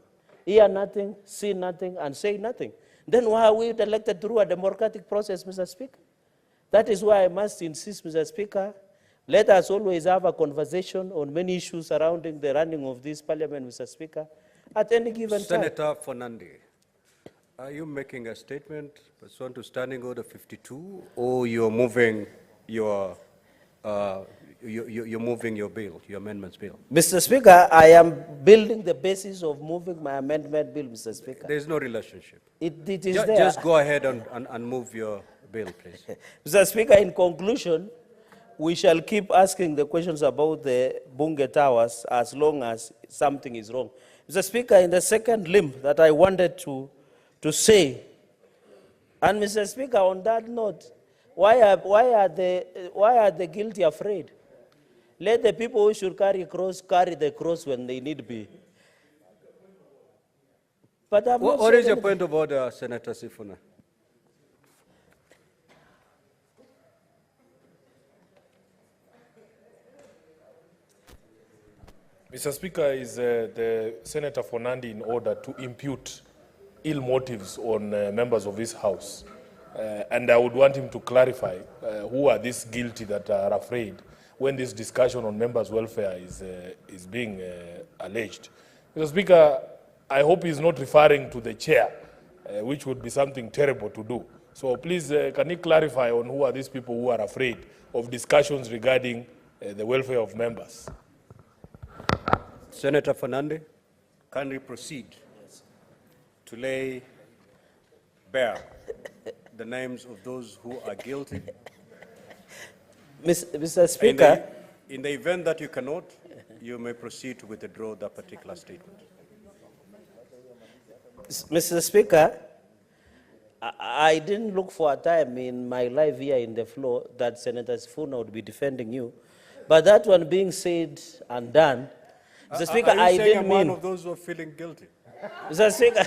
Hear nothing, see nothing, and say nothing. Then why are we elected through a democratic process, Mr. Speaker? That is why I must insist, Mr. Speaker, let us always have a conversation on many issues surrounding the running of this parliament, Mr. Speaker, at any given time. Senator Fernandi, are you making a statement pursuant to Standing Order 52, or you're moving your bill, your amendments bill? Mr. Speaker, I am building the basis of moving my amendment bill, Mr. Speaker. There's no relationship. It is there. Just go ahead and move your bill, please. Mr. Speaker, in conclusion, we shall keep asking the questions about the Bunge Towers as long as something is wrong. Mr. Speaker, in the second limb that I wanted to say, and Mr. Speaker, on that note, why are the guilty afraid? Let the people who should carry the cross when they need be. But what is your point of order, Senator Sifuna? Mr. Speaker, is the Senator Fernandi in order to impute ill motives on members of his House? And I would want him to clarify who are these guilty that are afraid when this discussion on members' welfare is being alleged. Mr. Speaker, I hope he's not referring to the chair, which would be something terrible to do. So please, can you clarify on who are these people who are afraid of discussions regarding the welfare of members? Senator Fernandi, can we proceed to lay bare the names of those who are guilty? Mr. Speaker. In the event that you cannot, you may proceed to withdraw that particular statement. Mr. Speaker, I didn't look for a time in my life here in the floor that Senator Sifuna would be defending you. But that one being said and done, Mr. Speaker, I didn't mean... one of those who are feeling guilty? Mr. Speaker,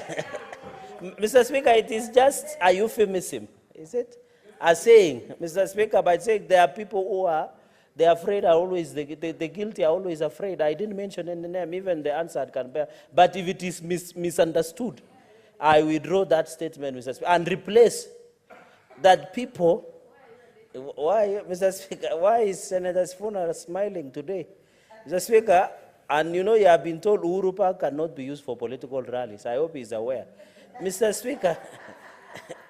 Mr. Speaker, it is just a euphemism, is it? A saying, Mr. Speaker, by saying there are people who are, they're afraid, are always, the guilty are always afraid. I didn't mention any name, even the answer can bear. But if it is misunderstood, I withdraw that statement, Mr. Speaker, and replace that people. Why, Mr. Speaker, why is Senator Sifuna smiling today? Mr. Speaker, and you know you have been told Uhuru Park cannot be used for political rallies. I hope he's aware. Mr. Speaker,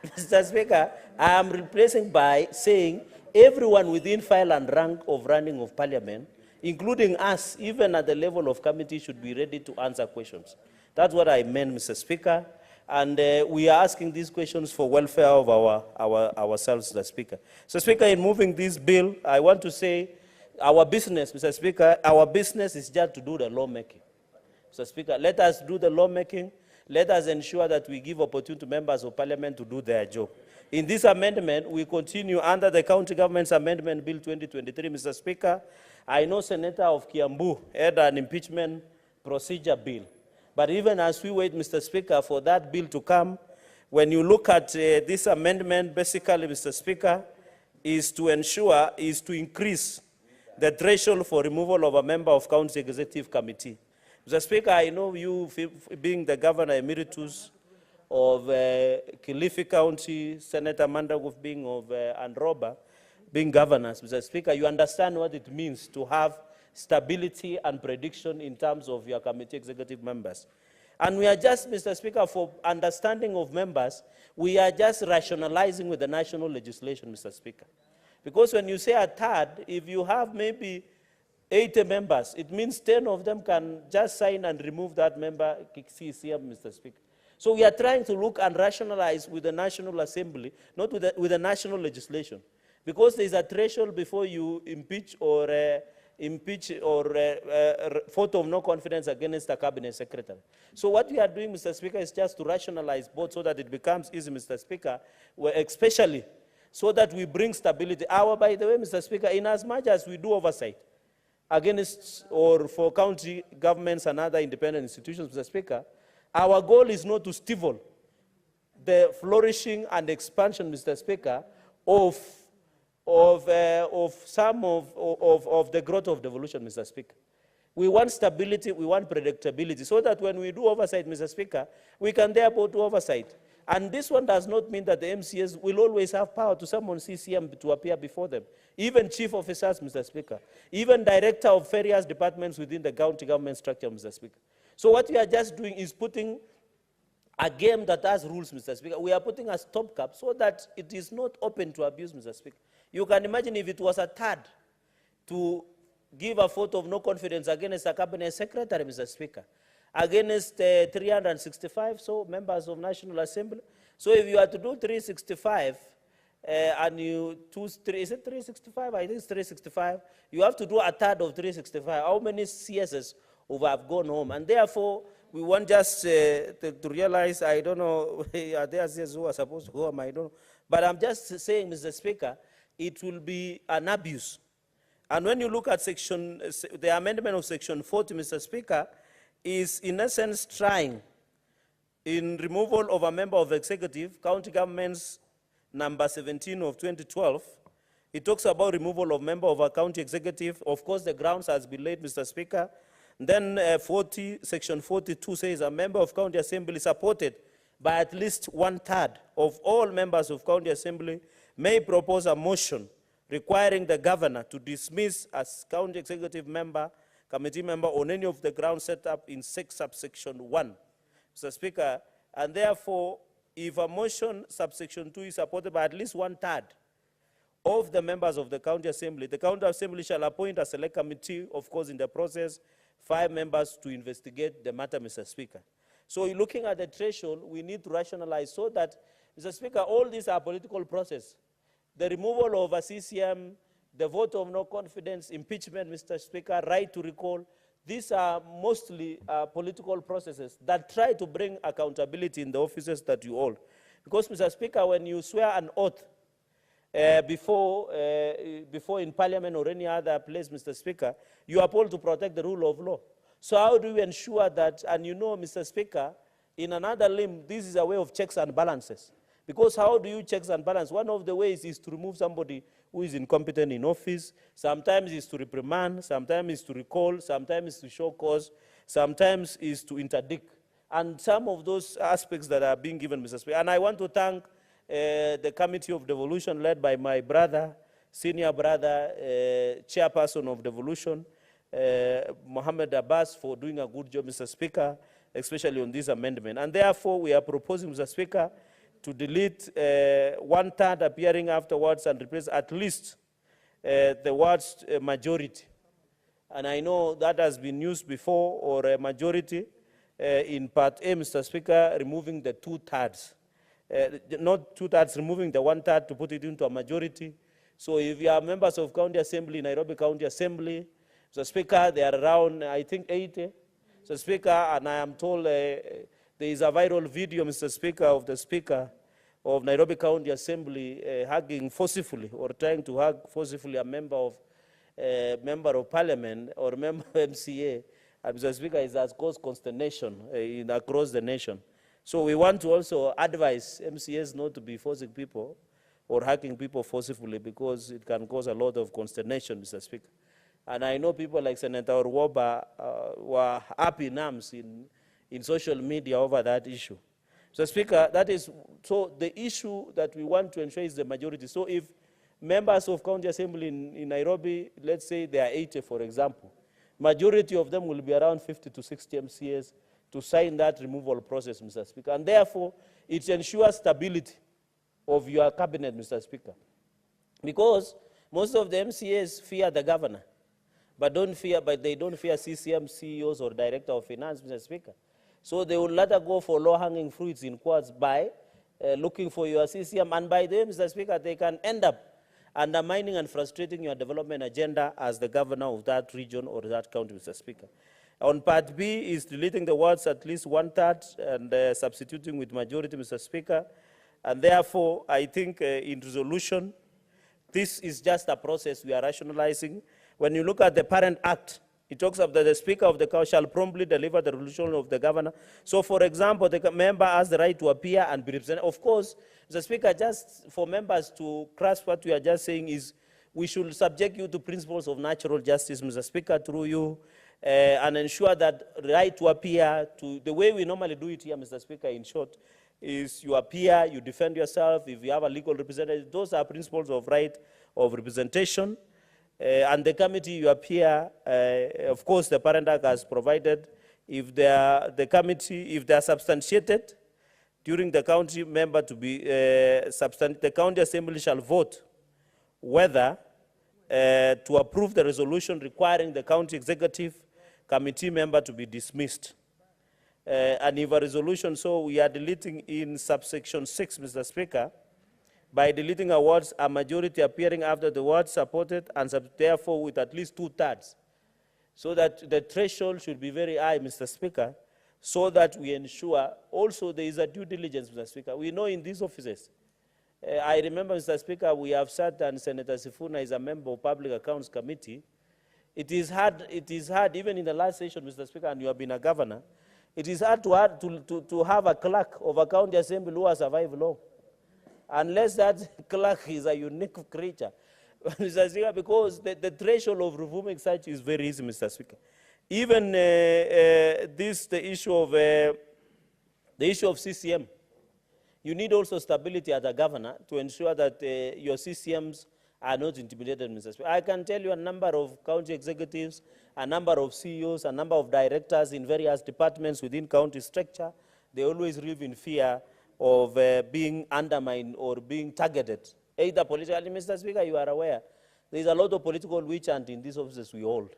Mr. Speaker, I am replacing by saying everyone within file and rank of running of parliament, including us, even at the level of committee, should be ready to answer questions. That's what I meant, Mr. Speaker. And we are asking these questions for welfare of ourselves, Mr. Speaker. So, Speaker, in moving this bill, I want to say our business, Mr. Speaker, our business is just to do the lawmaking. Mr. Speaker, let us do the lawmaking. Let us ensure that we give opportunity to members of parliament to do their job. In this amendment, we continue under the County Government's Amendment Bill 2023, Mr. Speaker. I know Senator of Kiambu had an impeachment procedure bill. But even as we wait, Mr. Speaker, for that bill to come, when you look at this amendment, basically, Mr. Speaker, is to ensure, is to increase the threshold for removal of a member of County Executive Committee. Mr. Speaker, I know you, being the Governor Emeritus of Kilifi County, Senator Mandaguf being of Androba, being governors, Mr. Speaker, you understand what it means to have stability and prediction in terms of your committee executive members. And we are just, Mr. Speaker, for understanding of members, we are just rationalizing with the national legislation, Mr. Speaker. Because when you say a third, if you have maybe 80 members, it means 10 of them can just sign and remove that member, Mr. Speaker. So we are trying to look and rationalize with the National Assembly, not with the national legislation. Because there is a threshold before you impeach or vote of no confidence against a cabinet secretary. So what we are doing, Mr. Speaker, is just to rationalize both so that it becomes easy, Mr. Speaker, especially so that we bring stability. By the way, Mr. Speaker, in as much as we do oversight against or for county governments and other independent institutions, Mr. Speaker, our goal is not to stifle the flourishing and expansion, Mr. Speaker, of some of the growth of devolution, Mr. Speaker. We want stability, we want predictability, so that when we do oversight, Mr. Speaker, we can therefore do oversight. And this one does not mean that the MCAs will always have power to summon CCM to appear before them. Even chief officers, Mr. Speaker, even director of various departments within the county government structure, Mr. Speaker. So what we are just doing is putting a game that has rules, Mr. Speaker. We are putting a stopgap so that it is not open to abuse, Mr. Speaker. You can imagine if it was a third to give a vote of no confidence against a cabinet secretary, Mr. Speaker, against 365 members of National Assembly. So if you are to do 365 and you choose is it 365? I think it's 365. You have to do a third of 365. How many CSs have gone home? And therefore, we want just to realize, I don't know, are there CSs who are supposed to go home? I don't know. But I'm just saying, Mr. Speaker, it will be an abuse. And when you look at the amendment of section 40, Mr. Speaker, is in essence trying in removal of a member of executive, county governments number 17 of 2012. It talks about removal of member of a county executive. Of course, the grounds has been laid, Mr. Speaker. Then section 42 says a member of county assembly supported by at least 1/3 of all members of county assembly may propose a motion requiring the governor to dismiss as county executive member, committee member on any of the grounds set up in subsection 1. Mr. Speaker, and therefore, if a motion subsection 2 is supported by at least 1/3 of the members of the county assembly shall appoint a select committee, of course, in the process, 5 members to investigate the matter, Mr. Speaker. So looking at the threshold, we need to rationalize so that, Mr. Speaker, all these are political process. The removal of a CCM, the vote of no confidence, impeachment, Mr. Speaker, right to recall, these are mostly political processes that try to bring accountability in the offices that you hold. Because, Mr. Speaker, when you swear an oath before in Parliament or any other place, Mr. Speaker, you are told to protect the rule of law. So how do we ensure that, and you know, Mr. Speaker, in another limb, this is a way of checks and balances. Because how do you checks and balance? One of the ways is to remove somebody who is incompetent in office. Sometimes is to reprimand, sometimes is to recall, sometimes is to show cause, sometimes is to interdict. And some of those aspects that are being given, Mr. Speaker. And I want to thank the Committee of Devolution led by my brother, senior brother, chairperson of Devolution, Mohammed Abbas, for doing a good job, Mr. Speaker, especially on this amendment. And therefore, we are proposing, Mr. Speaker, to delete 1/3 appearing afterwards and replace at least the words majority. And I know that has been used before, or a majority, in Part A, Mr. Speaker, removing the 2/3. Not 2/3, removing the 1/3 to put it into a majority. So if you are members of County Assembly, Nairobi County Assembly, Mr. Speaker, they are around, I think, 80. Mr. Speaker, and I am told there is a viral video, Mr. Speaker, of the Speaker of Nairobi County Assembly hugging forcefully or trying to hug forcefully a member of Parliament or member of MCA. And Mr. Speaker, it has caused consternation across the nation. So we want to also advise MCAs not to be forcing people or hugging people forcefully because it can cause a lot of consternation, Mr. Speaker. And I know people like Senator Orwoba were up in arms in social media over that issue. So, Speaker, that is, so the issue that we want to ensure is the majority. So if members of County Assembly in Nairobi, let's say they are 80, for example, majority of them will be around 50 to 60 MCAs to sign that removal process, Mr. Speaker. And therefore, it ensures stability of your cabinet, Mr. Speaker. Because most of the MCAs fear the governor, but they don't fear CCM, CEOs, or Director of Finance, Mr. Speaker. So they will let her go for low-hanging fruits in quotes by looking for your CCM. And by them, Mr. Speaker, they can end up undermining and frustrating your development agenda as the governor of that region or that county, Mr. Speaker. On Part B is deleting the words at least 1/3 and substituting with majority, Mr. Speaker. And therefore, I think in resolution, this is just a process we are rationalizing. When you look at the parent act, it talks about the Speaker of the House shall promptly deliver the resolution of the governor. So, for example, the member has the right to appear and be represented. Of course, the Speaker, just for members to grasp what we are just saying is, we should subject you to principles of natural justice, Mr. Speaker, through you, and ensure that right to appear, to the way we normally do it here, Mr. Speaker, in short, is you appear, you defend yourself, if you have a legal representative, those are principles of right of representation. And the committee you appear, of course, the parent act has provided, if they are substantiated during the county member to be, the county assembly shall vote whether to approve the resolution requiring the county executive committee member to be dismissed. And if a resolution, so we are deleting in subsection 6, Mr. Speaker, by deleting a words, a majority appearing after the word supported, and therefore with at least 2/3. So that the threshold should be very high, Mr. Speaker, so that we ensure also there is a due diligence, Mr. Speaker. We know in these offices, I remember, Mr. Speaker, we have sat and Senator Sifuna is a member of Public Accounts Committee. It is hard, even in the last session, Mr. Speaker, and you have been a governor, it is hard to have a clerk of a county assembly who has survived long. Unless that clerk is a unique creature. Mr. Speaker, because the threshold of reforming such is very easy, Mr. Speaker. Even the issue of CCM, you need also stability as a governor to ensure that your CCMs are not intimidated, Mr. Speaker. I can tell you a number of county executives, a number of CEOs, a number of directors in various departments within county structure, they always live in fear of being undermined or being targeted, either politically. Mr. Speaker, you are aware, there is a lot of political witch hunt in these offices we hold.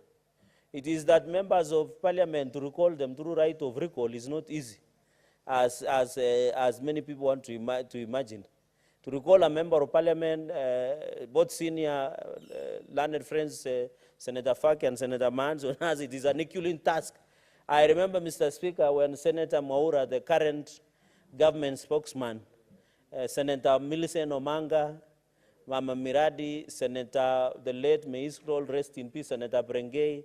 It is that members of parliament, to recall them through right of recall is not easy, as many people want to imagine. To recall a member of parliament, both senior learned friends, Senator Faki and Senator Manzo, it is an Herculean task. I remember, Mr. Speaker, when Senator Mwaura, the current government spokesman, Senator Millicent Omanga, Mama Miradi, Senator, the late, may his soul rest in peace, Senator Brengei,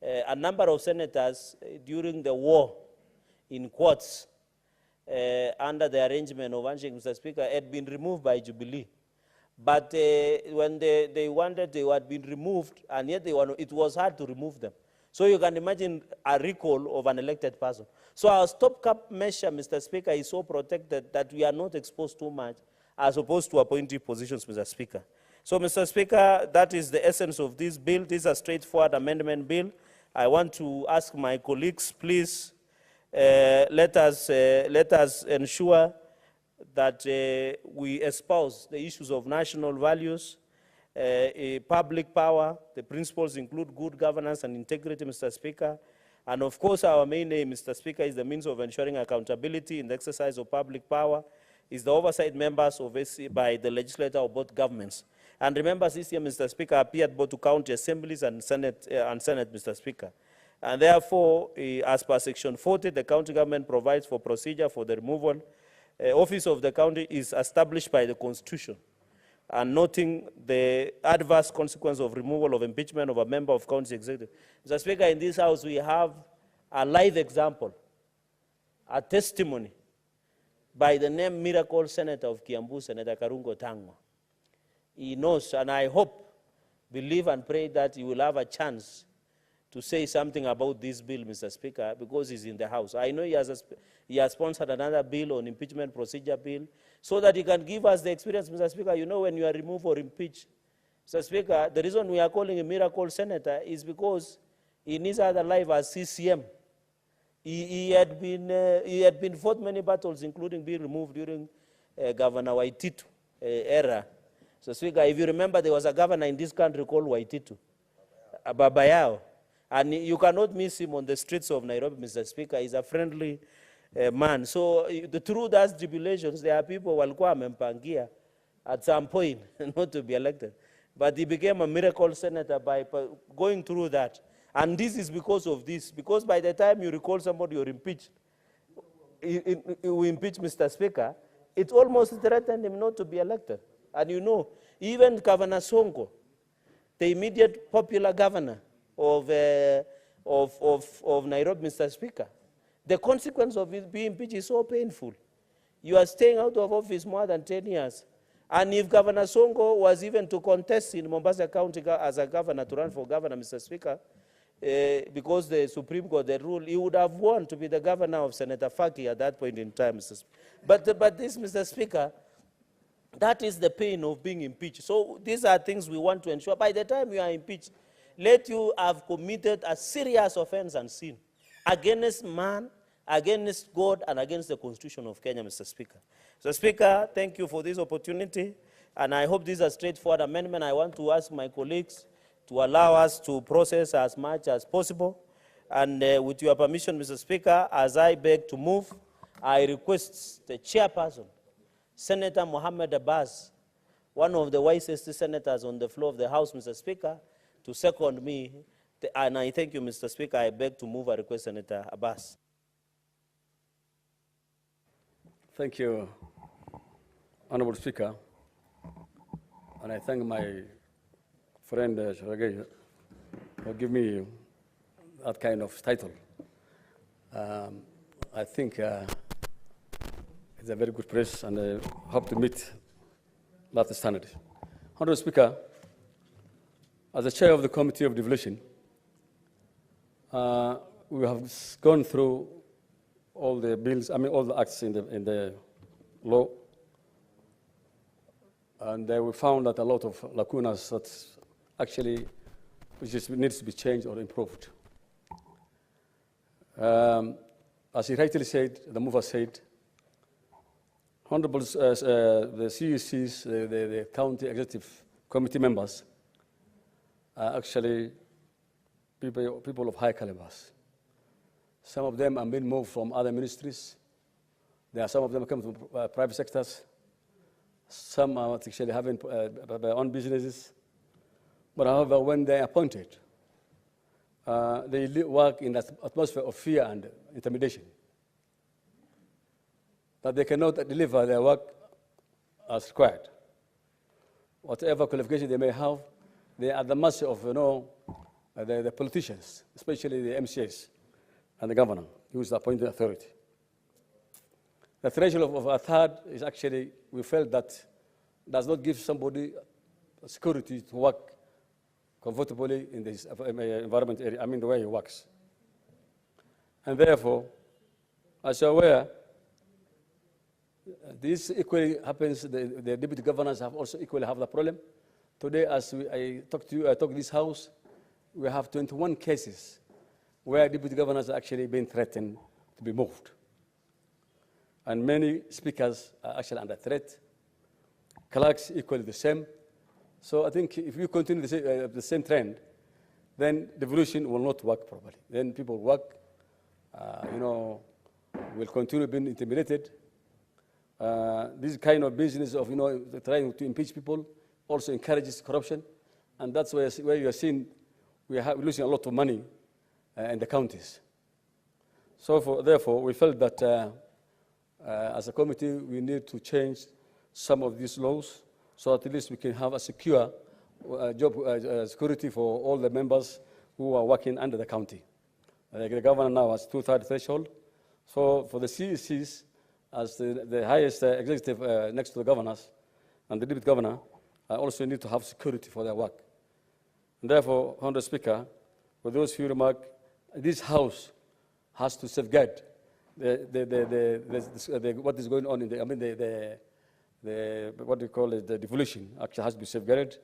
a number of senators during the war in quotes under the arrangement of handshake, Mr. Speaker, had been removed by Jubilee. But when they wanted, they had been removed, and yet it was hard to remove them. So you can imagine a recall of an elected person. So our stopgap measure, Mr. Speaker, is so protected that we are not exposed too much as opposed to appointed positions, Mr. Speaker. So, Mr. Speaker, that is the essence of this bill. This is a straightforward amendment bill. I want to ask my colleagues, please, let us ensure that we espouse the issues of national values, public power. The principles include good governance and integrity, Mr. Speaker. And of course, our main aim, Mr. Speaker, is the means of ensuring accountability in the exercise of public power, is the oversight members of SC by the legislature of both governments. And remember, CCM, Mr. Speaker, appeared both to county assemblies and Senate, Mr. Speaker. And therefore, as per Section 40, the county government provides for procedure for the removal. Office of the county is established by the Constitution, and noting the adverse consequence of removal of impeachment of a member of county executive. Mr. Speaker, in this House, we have a live example, a testimony by the name Miracle Senator of Kiambu, Senator Karungo Tangwa. He knows, and I hope, believe and pray that he will have a chance to say something about this bill, Mr. Speaker, because he's in the House. I know he has sponsored another bill on impeachment procedure bill, so that he can give us the experience, Mr. Speaker. You know, when you are removed or impeached, Mr. Speaker, the reason we are calling him Miracle Senator is because in his other life as CCM, he had been fought many battles, including being removed during Governor Waititu era. So, Speaker, if you remember, there was a governor in this country called Waititu, Babayao. And you cannot miss him on the streets of Nairobi, Mr. Speaker. He's a friendly man. So through those tribulations, there are people who walikuwa wamempangia at some point not to be elected. But he became a miracle senator by going through that. And this is because of this. Because by the time you recall somebody you're impeached, you impeach Mr. Speaker, It almost threatened him not to be elected. And you know, even Governor Sonko, the immediate popular governor of Nairobi, Mr. Speaker, the consequence of it being impeached is so painful. You are staying out of office more than 10 years. And if Governor Sonko was even to contest in Mombasa County as a governor, to run for governor, Mr. Speaker, because the Supreme Court, the rule, he would have won to be the governor of Senator Faki at that point in time, Mr. Speaker. But this, Mr. Speaker, that is the pain of being impeached. So these are things we want to ensure. By the time you are impeached, let you have committed a serious offense and sin against man, against God, and against the Constitution of Kenya, Mr. Speaker. So, Speaker, thank you for this opportunity, and I hope this is a straightforward amendment. I want to ask my colleagues to allow us to process as much as possible. And with your permission, Mr. Speaker, as I beg to move, I request the chairperson, Senator Mohammed Abbas, one of the wisest senators on the floor of the House, Mr. Speaker, to second me. And I thank you, Mr. Speaker. I beg to move. I request Senator Abbas. Thank you, Honorable Speaker. And I thank my friend Sharagay for giving me that kind of title. I think it's a very good praise, and I hope to meet that standard. Honorable Speaker, as the chair of the Committee of Devolution, we have gone through all the bills, all the acts in the law, and we found that a lot of lacunas that actually just needs to be changed or improved. As he rightly said, the mover said, Honorables, the CECs, the county executive committee members, are actually people of high calibers. Some of them are being moved from other ministries. There are some of them come from private sectors. Some are actually having their own businesses. But however, when they are appointed, they work in that atmosphere of fear and intimidation, that they cannot deliver their work as required. Whatever qualification they may have, they are at the mercy of the politicians, especially the MCAs and the governor, who is the appointed authority. The threshold of a third is actually, we felt that does not give somebody security to work comfortably in this environment area, the way he works. And therefore, as you're aware, this equally happens, the deputy governors have also equally have the problem. Today, as I talk to this House, we have 21 cases where deputy governors are actually being threatened to be moved. And many speakers are actually under threat. Clerks equally the same. So I think if you continue the same trend, then devolution will not work properly. Then people work, will continue being intimidated. This kind of business of trying to impeach people also encourages corruption, and that's where you are seeing we are losing a lot of money in the counties. So therefore, we felt that as a committee, we need to change some of these laws so at least we can have a secure job security for all the members who are working under the county. The governor now has 2/3 threshold. So for the CECs, as the highest executive next to the governors and the deputy governor, also need to have security for their work. And therefore, Honourable Speaker, for those few remarks, this House has to safeguard what is going on in what do you call it, the devolution actually has to be safeguarded.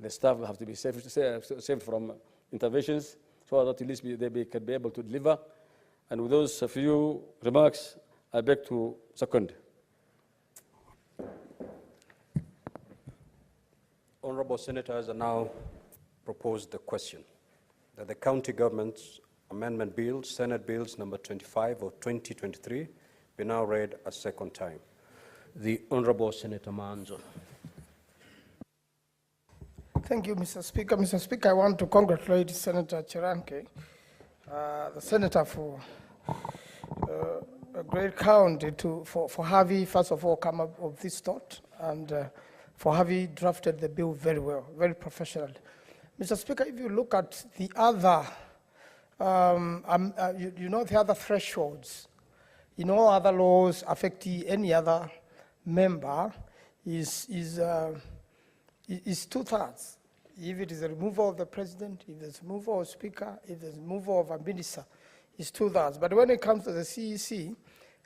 The staff have to be saved from interventions so that at least they can be able to deliver. And with those few remarks, I beg to second. Honourable Senators, I now propose the question that the County Government's Amendment Bill, Senate Bills number 25 of 2023, be now read a second time. The Honourable Senator Manzo. Thank you, Mr. Speaker. Mr. Speaker, I want to congratulate Senator Chiranke, the senator, for a great count for Harvey, first of all, come up with this thought, and for Harvey drafted the bill very well, very professional. Mr. Speaker, if you look at the other, you know, the other thresholds, in all other laws affecting any other member is 2/3. If it is a removal of the president, if there's removal of speaker, if there's removal of a minister, it's 2/3. But when it comes to the CEC,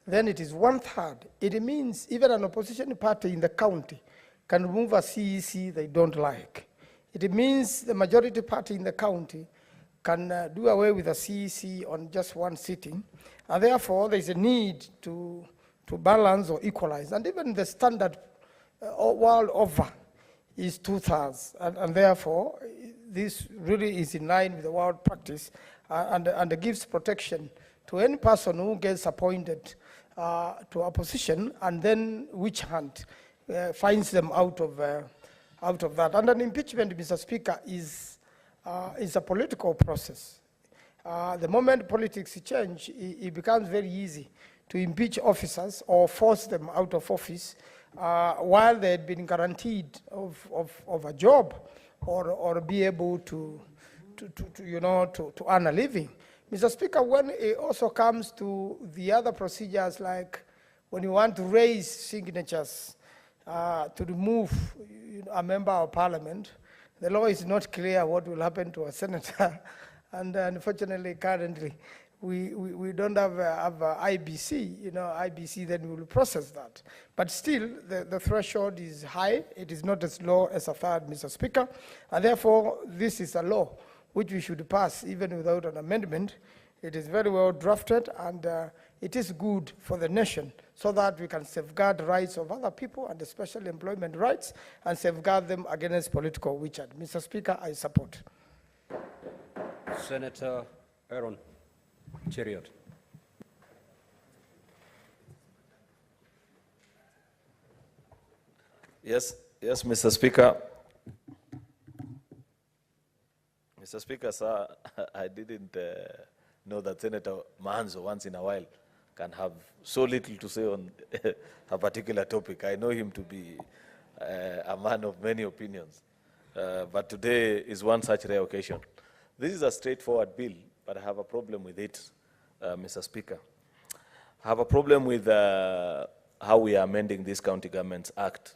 then it is 1/3. It means even an opposition party in the county can remove a CEC they don't like. It means the majority party in the county can do away with a CEC on just one sitting. And therefore, there's a need to balance or equalize. And even the standard world over is 2/3. And therefore, this really is in line with the world practice and gives protection to any person who gets appointed to a position and then witch hunt finds them out of that. And an impeachment, Mr. Speaker, is a political process. The moment politics change, it becomes very easy to impeach officers or force them out of office while they had been guaranteed of a job or be able to earn a living. Mr. Speaker, when it also comes to the other procedures, like when you want to raise signatures to remove a member of parliament, the law is not clear what will happen to a senator. And unfortunately, currently, we don't have IBC. IBC then will process that. But still, the threshold is high. It is not as low as a third, Mr. Speaker. And therefore, this is a law which we should pass even without an amendment. It is very well drafted, and it is good for the nation so that we can safeguard the rights of other people and especially employment rights and safeguard them against political witch hunt. Mr. Speaker, I support. Senator Aaron Cheriot. Yes, Mr. Speaker. Mr. Speaker, sir, I didn't know that Senator Manzo once in a while can have so little to say on a particular topic. I know him to be a man of many opinions, but today is one such rare occasion. This is a straightforward bill, but I have a problem with it, Mr. Speaker. I have a problem with how we are amending this County Governments Act.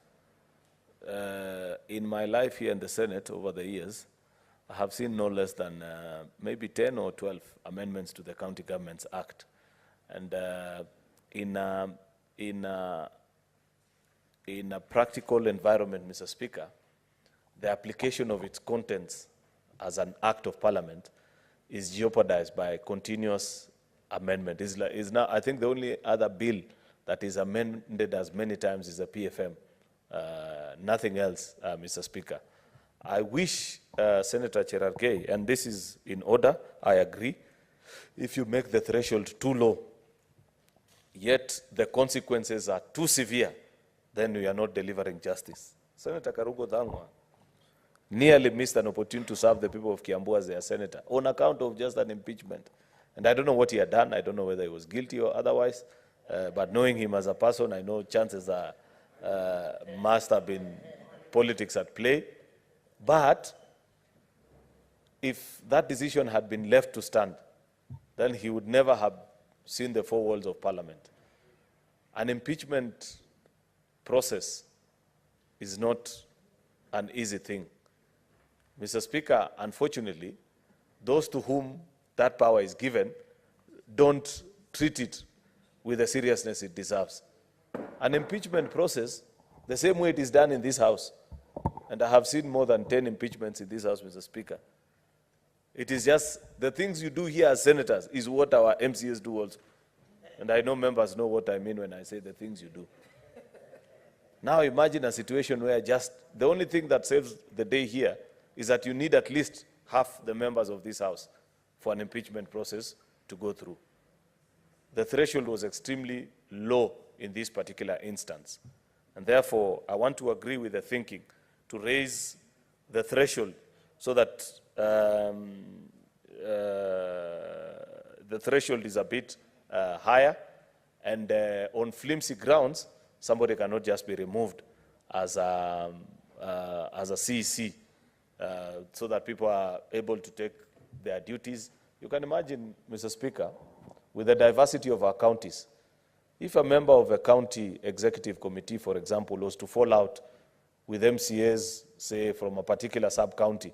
In my life here in the Senate over the years, I have seen no less than maybe 10 or 12 amendments to the County Governments Act. And in a practical environment, Mr. Speaker, the application of its contents as an act of parliament is jeopardized by continuous amendment. Now, I think the only other bill that is amended as many times is a PFM. Nothing else, Mr. Speaker. I wish Senator Cherargei, and this is in order, I agree, if you make the threshold too low, yet the consequences are too severe, then we are not delivering justice. Senator Karugo Dhangwa nearly missed an opportunity to serve the people of Kiambu as their senator on account of just an impeachment. And I don't know what he had done. I don't know whether he was guilty or otherwise. But knowing him as a person, I know chances are must have been politics at play. But if that decision had been left to stand, then he would never have seen the four walls of Parliament. An impeachment process is not an easy thing. Mr. Speaker, unfortunately, those to whom that power is given don't treat it with the seriousness it deserves. An impeachment process, the same way it is done in this House, and I have seen more than 10 impeachments in this House, Mr. Speaker. It is just the things you do here as senators is what our MCAs do also. And I know members know what I mean when I say the things you do. Now imagine a situation where just the only thing that saves the day here is that you need at least half the members of this House for an impeachment process to go through. The threshold was extremely low in this particular instance. And therefore, I want to agree with the thinking to raise the threshold so that the threshold is a bit higher, And on flimsy grounds, somebody cannot just be removed as a CEC so that people are able to take their duties. You can imagine, Mr. Speaker, with the diversity of our counties, if a member of a county executive committee, for example, was to fall out with MCAs, say, from a particular sub-county,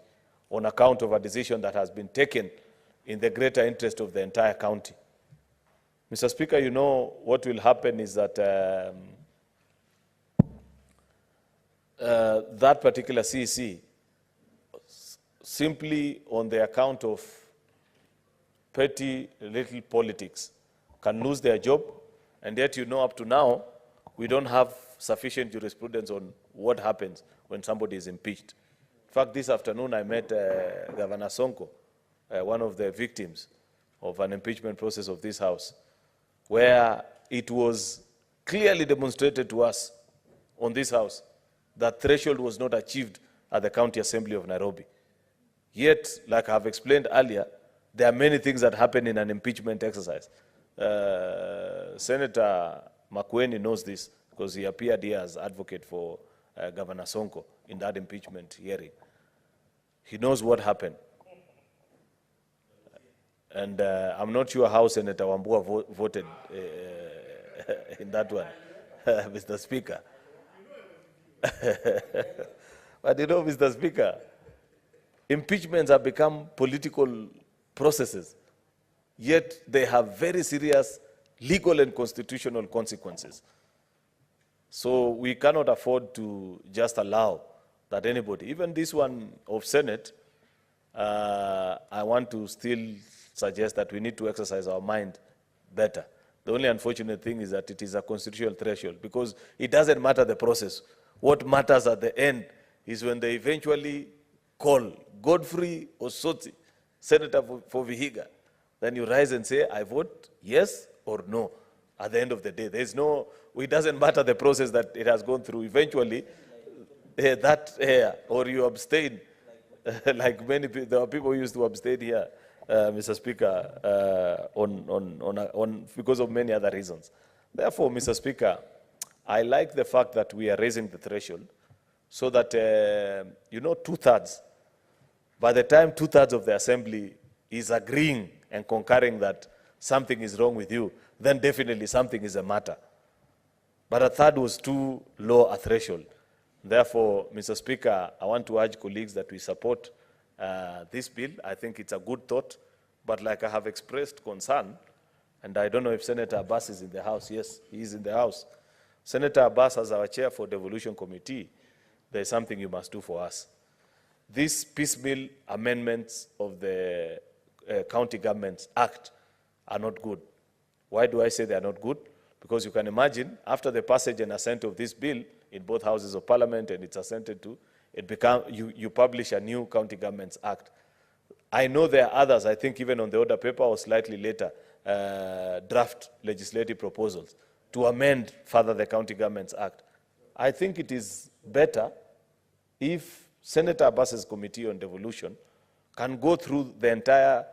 on account of a decision that has been taken in the greater interest of the entire county, Mr. Speaker, you know what will happen is that that particular CEC, simply on the account of petty little politics, can lose their job, and yet you know up to now, we don't have sufficient jurisprudence on what happens when somebody is impeached. In fact, this afternoon I met Governor Sonko, one of the victims of an impeachment process of this House, where it was clearly demonstrated to us on this House that threshold was not achieved at the County Assembly of Nairobi. Yet, like I have explained earlier, there are many things that happen in an impeachment exercise. Senator Makueni knows this because he appeared here as advocate for Governor Sonko in that impeachment hearing. He knows what happened. And I'm not sure how Senator Wambua voted in that one, Mr. Speaker. But you know, Mr. Speaker, impeachments have become political processes, yet they have very serious legal and constitutional consequences. So we cannot afford to just allow that anybody, even this one of Senate, I want to still suggest that we need to exercise our mind better. The only unfortunate thing is that it is a constitutional threshold because it doesn't matter the process. What matters at the end is when they eventually call Godfrey Osoti, Senator for Vihiga, then you rise and say, I vote yes or no. At the end of the day, there's no, it doesn't matter the process that it has gone through. Eventually, or you abstain, like many people, there are people who used to abstain here, Mr. Speaker, because of many other reasons. Therefore, Mr. Speaker, I like the fact that we are raising the threshold so that, you know, two-thirds, by the time two-thirds of the assembly is agreeing and concurring that something is wrong with you, then definitely something is a matter. But a third was too low a threshold. Therefore, Mr. Speaker, I want to urge colleagues that we support this bill. I think it's a good thought, but like I have expressed concern, and I don't know if Senator Abbas is in the House. Yes, he is in the House. Senator Abbas, as our chair for Devolution Committee, there is something you must do for us. These piecemeal amendments of the County Governments Act are not good. Why do I say they are not good? Because you can imagine, after the passage and assent of this bill in both houses of parliament and it's assented to, you publish a new County Governments Act. I know there are others, I think even on the order paper or slightly later, draft legislative proposals to amend further the County Governments Act. I think it is better if Senator Abbas's Committee on Devolution can go through the entire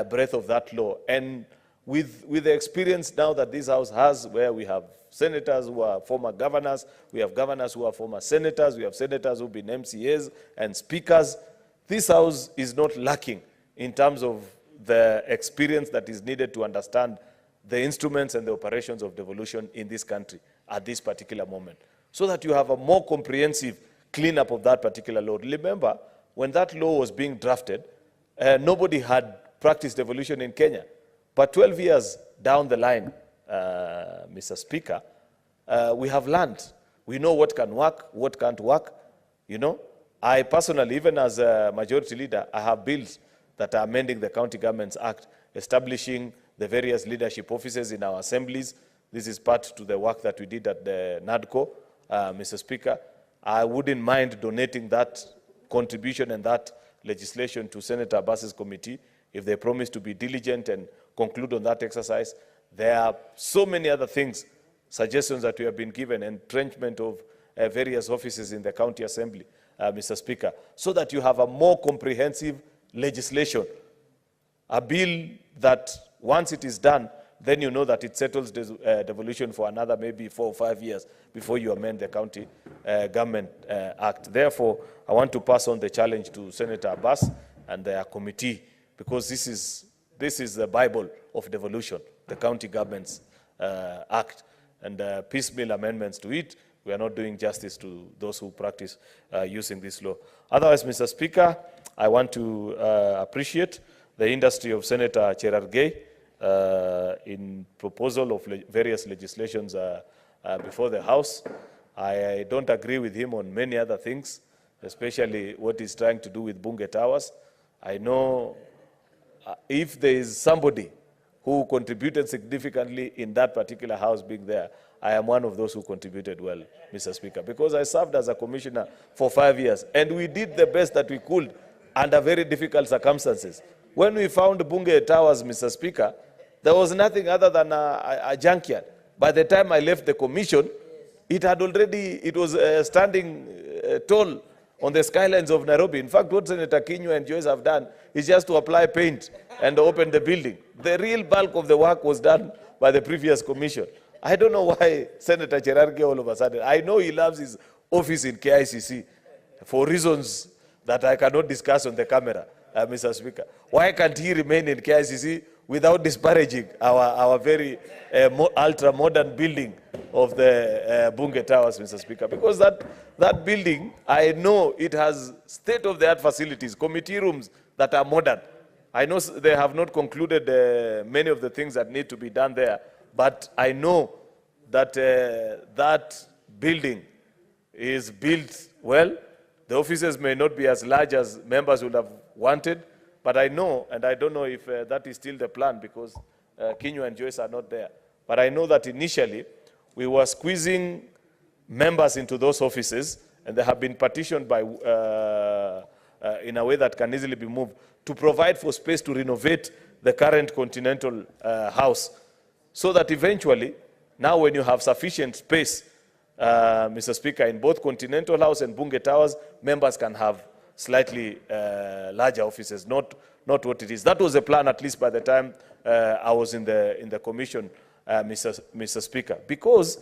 breadth of that law. And with the experience now that this House has, where we have senators who are former governors, we have governors who are former senators, we have senators who have been MCAs and speakers, this House is not lacking in terms of the experience that is needed to understand the instruments and the operations of devolution in this country at this particular moment, so that you have a more comprehensive cleanup of that particular law. Remember, when that law was being drafted, nobody had practiced devolution in Kenya. But 12 years down the line, Mr. Speaker, we have learned. We know what can work, what can't work. You know, I personally, even as a majority leader, I have bills that are amending the County Governments Act, establishing the various leadership offices in our assemblies. This is part to the work that we did at the NADCO, Mr. Speaker. I wouldn't mind donating that contribution and that legislation to Senator Abbas's committee if they promise to be diligent and conclude on that exercise. There are so many other things, suggestions that we have been given, entrenchment of various offices in the county assembly, Mr. Speaker, so that you have a more comprehensive legislation, a bill that once it is done then you know that it settles devolution for another maybe 4 or 5 years before you amend the County Government Act. Therefore, I want to pass on the challenge to Senator Abbas and their committee, because this is the Bible of devolution, the County Government's Act, and piecemeal amendments to it. We are not doing justice to those who practice using this law. Otherwise, Mr. Speaker, I want to appreciate the industry of Senator Cherargei in proposal of various legislations before the House. I don't agree with him on many other things, especially what he's trying to do with Bunge Towers. I know if there is somebody who contributed significantly in that particular House being there, I am one of those who contributed well, Mr. Speaker, because I served as a commissioner for 5 years, and we did the best that we could under very difficult circumstances. When we found Bunge Towers, Mr. Speaker, there was nothing other than a junkyard. By the time I left the commission, it was standing tall on the skylines of Nairobi. In fact, what Senator Kinyu and Joyce have done is just to apply paint and open the building. The real bulk of the work was done by the previous commission. I don't know why Senator Cherargei all of a sudden, I know he loves his office in KICC for reasons that I cannot discuss on the camera, Mr. Speaker. Why can't he remain in KICC without disparaging our very ultra-modern building of the Bunge Towers, Mr. Speaker? Because that building, I know it has state-of-the-art facilities, committee rooms that are modern. I know they have not concluded many of the things that need to be done there, but I know that that building is built well. The offices may not be as large as members would have wanted, but I know, and I don't know if that is still the plan, because Kinyu and Joyce are not there. But I know that initially we were squeezing members into those offices, and they have been partitioned by, in a way that can easily be moved, to provide for space to renovate the current Continental House, so that eventually, now when you have sufficient space, Mr. Speaker, in both Continental House and Bunge Towers, members can have slightly larger offices, not what it is. That was the plan, at least by the time I was in the commission, Mr. Speaker, because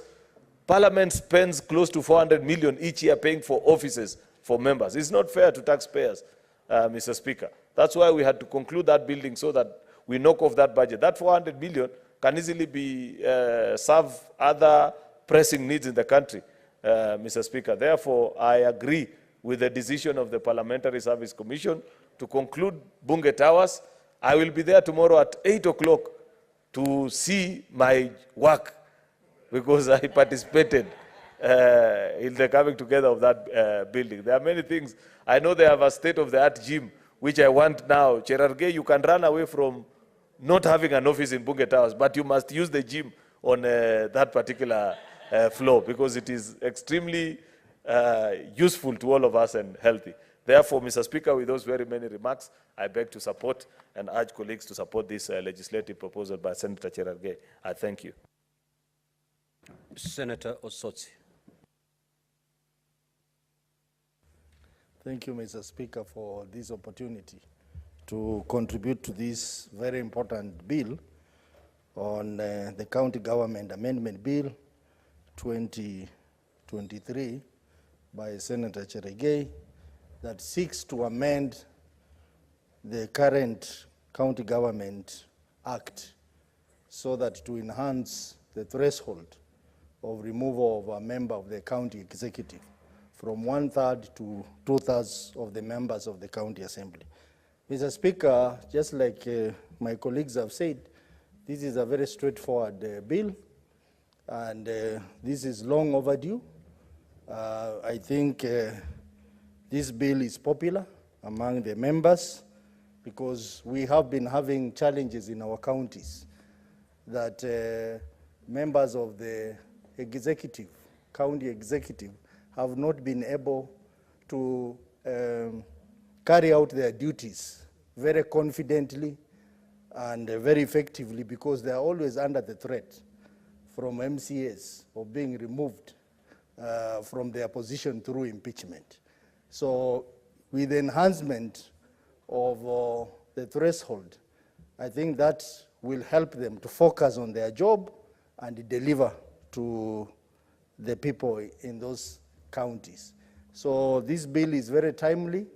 Parliament spends close to 400 million each year paying for offices for members. It's not fair to taxpayers, Mr. Speaker. That's why we had to conclude that building, so that we knock off that budget. That 400 million can easily be serve other pressing needs in the country, Mr. Speaker. Therefore, I agree with the decision of the Parliamentary Service Commission to conclude Bunge Towers. I will be there tomorrow at 8 o'clock to see my work, because I participated in the coming together of that building. There are many things. I know they have a state-of-the-art gym, which I want now. Cherargei, you can run away from not having an office in Bunge Towers, but you must use the gym on that particular floor, because it is extremely useful to all of us and healthy. Therefore, Mr. Speaker, with those very many remarks, I beg to support and urge colleagues to support this legislative proposal by Senator Cherargei. I thank you. Senator Osotsi. Thank you, Mr. Speaker, for this opportunity to contribute to this very important bill on the County Government Amendment Bill 2023 by Senator Cherargei, that seeks to amend the current County Government Act so that to enhance the threshold of removal of a member of the county executive from 1/3 to 2/3 of the members of the County Assembly. Mr. Speaker, just like my colleagues have said, this is a very straightforward bill, and this is long overdue. I think this bill is popular among the members, because we have been having challenges in our counties that members of the executive, county executive, have not been able to carry out their duties very confidently and very effectively, because they are always under the threat from MCAs of being removed from their position through impeachment. So with the enhancement of the threshold, I think that will help them to focus on their job and deliver to the people in those counties. So this bill is very timely,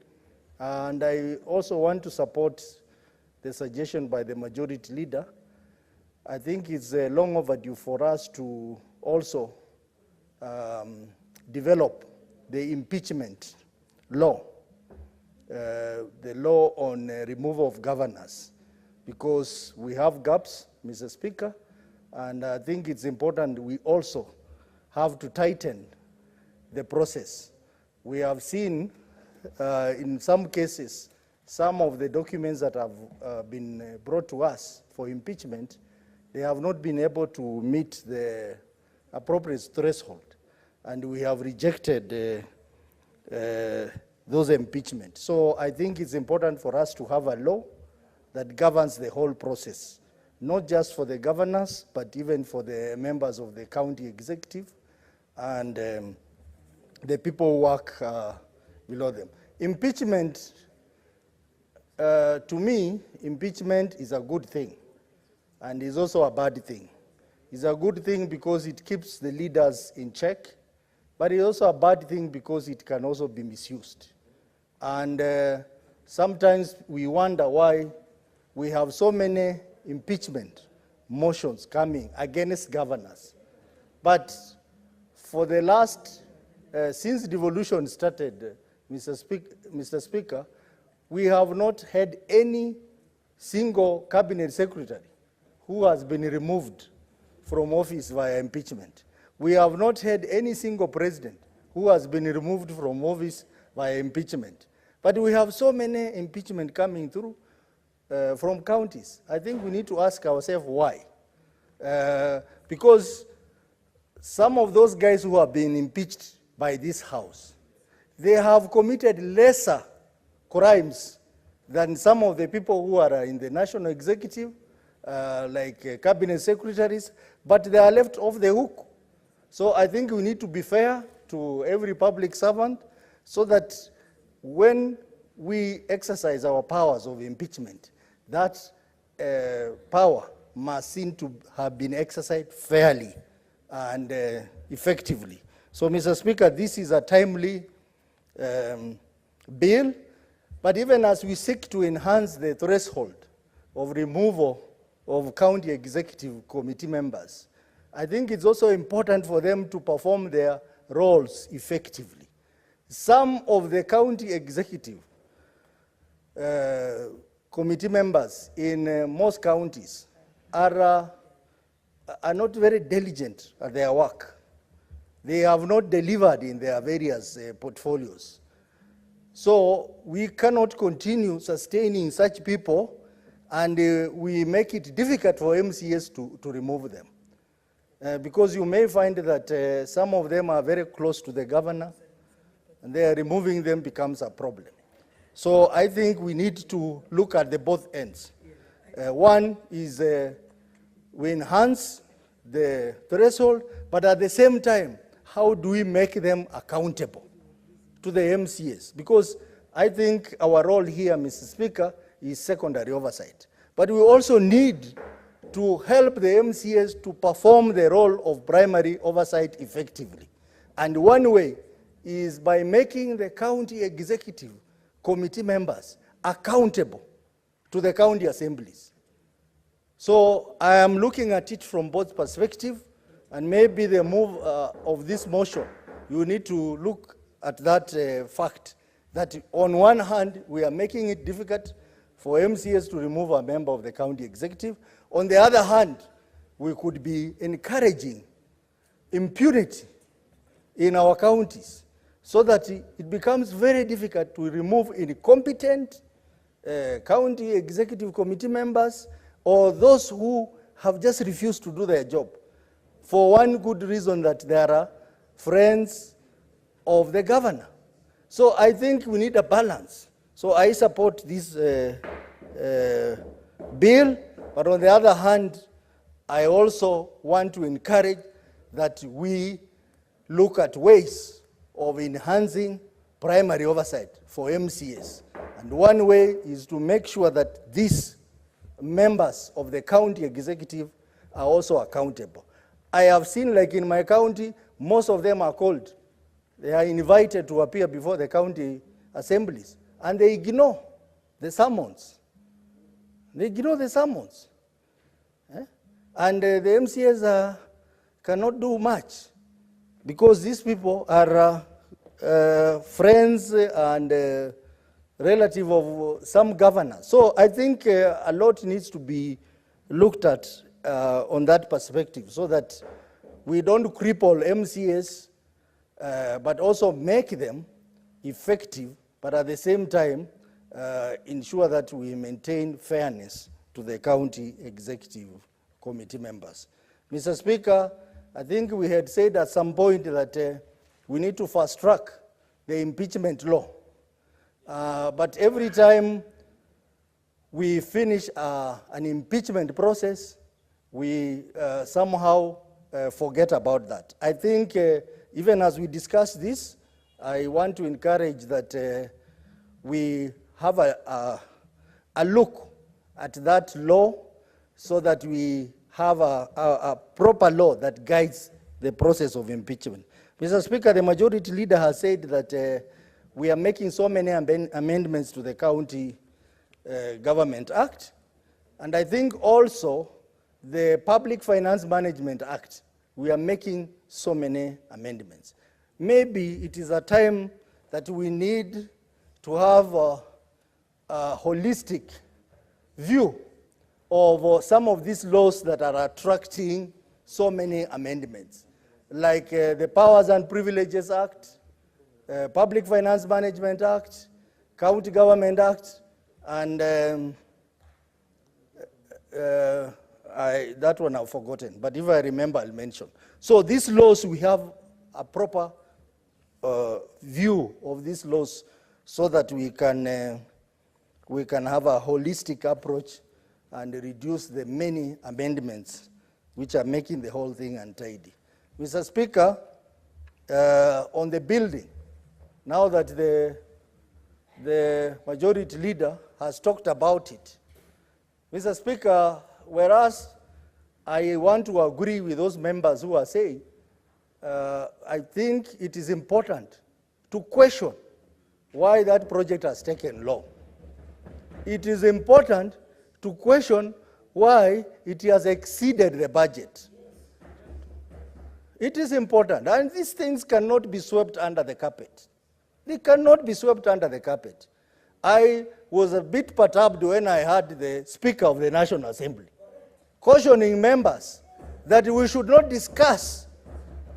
and I also want to support the suggestion by the majority leader. I think it's long overdue for us to also develop the impeachment law, the law on removal of governors, because we have gaps, Mr. Speaker, and I think it's important we also have to tighten the process. We have seen in some cases, some of the documents that have been brought to us for impeachment, they have not been able to meet the appropriate threshold, and we have rejected those impeachment. So I think it's important for us to have a law that governs the whole process, not just for the governors, but even for the members of the county executive and the people who work below them. Impeachment, to me, impeachment is a good thing, and is also a bad thing. It's a good thing because it keeps the leaders in check, but it's also a bad thing because it can also be misused. And sometimes we wonder why we have so many impeachment motions coming against governors. But for the last, since devolution started, Mr. Speaker, we have not had any single cabinet secretary who has been removed from office via impeachment. We have not had any single president who has been removed from office via impeachment. But we have so many impeachment coming through from counties. I think we need to ask ourselves why. Because some of those guys who have been impeached by this House, they have committed lesser crimes than some of the people who are in the national executive, like cabinet secretaries, but they are left off the hook. So I think we need to be fair to every public servant so that when we exercise our powers of impeachment, that power must seem to have been exercised fairly and effectively. So, Mr. Speaker, this is a timely bill, but even as we seek to enhance the threshold of removal of county executive committee members, I think it's also important for them to perform their roles effectively. Some of the county executive committee members in most counties are not very diligent at their work. They have not delivered in their various portfolios. So we cannot continue sustaining such people, and we make it difficult for MCAs to remove them. Because you may find that some of them are very close to the governor, and removing them becomes a problem. So I think we need to look at the both ends. One is we enhance the threshold, but at the same time, how do we make them accountable to the MCAs? Because I think our role here, Mr. Speaker, is secondary oversight. But we also need to help the MCAs to perform the role of primary oversight effectively. And one way is by making the county executive committee members accountable to the county assemblies. So I am looking at it from both perspectives, and maybe the move of this motion, you need to look at that fact, that on one hand, we are making it difficult for MCAs to remove a member of the county executive. On the other hand, we could be encouraging impunity in our counties so that it becomes very difficult to remove incompetent county executive committee members or those who have just refused to do their job for one good reason, that they are friends of the governor. So I think we need a balance. So I support this bill, but on the other hand, I also want to encourage that we look at ways of enhancing primary oversight for MCAs. And one way is to make sure that this members of the county executive are also accountable. I have seen, like in my county, most of them are called. They are invited to appear before the county assemblies, and they ignore the summons. They ignore the summons. And the MCAs cannot do much because these people are friends and relative of some governors. So I think a lot needs to be looked at on that perspective so that we don't cripple MCAs, but also make them effective, but at the same time ensure that we maintain fairness to the county executive committee members. Mr. Speaker, I think we had said at some point that we need to fast track the impeachment law. But every time we finish an impeachment process, we somehow forget about that. I think even as we discuss this, I want to encourage that we have a look at that law so that we have a proper law that guides the process of impeachment. Mr. Speaker, the majority leader has said that we are making so many amendments to the County Government Act, and I think also the Public Finance Management Act, we are making so many amendments. Maybe it is a time that we need to have a holistic view of some of these laws that are attracting so many amendments, like the Powers and Privileges Act, Public Finance Management Act, County Government Act, and that one I've forgotten, but if I remember, I'll mention. So these laws, we have a proper view of these laws so that we can have a holistic approach and reduce the many amendments which are making the whole thing untidy. Mr. Speaker, on the building, now that the majority leader has talked about it, Mr. Speaker, whereas I want to agree with those members who are saying, I think it is important to question why that project has taken long. It is important to question why it has exceeded the budget. It is important, and these things cannot be swept under the carpet. They cannot be swept under the carpet. I was a bit perturbed when I heard the Speaker of the National Assembly cautioning members that we should not discuss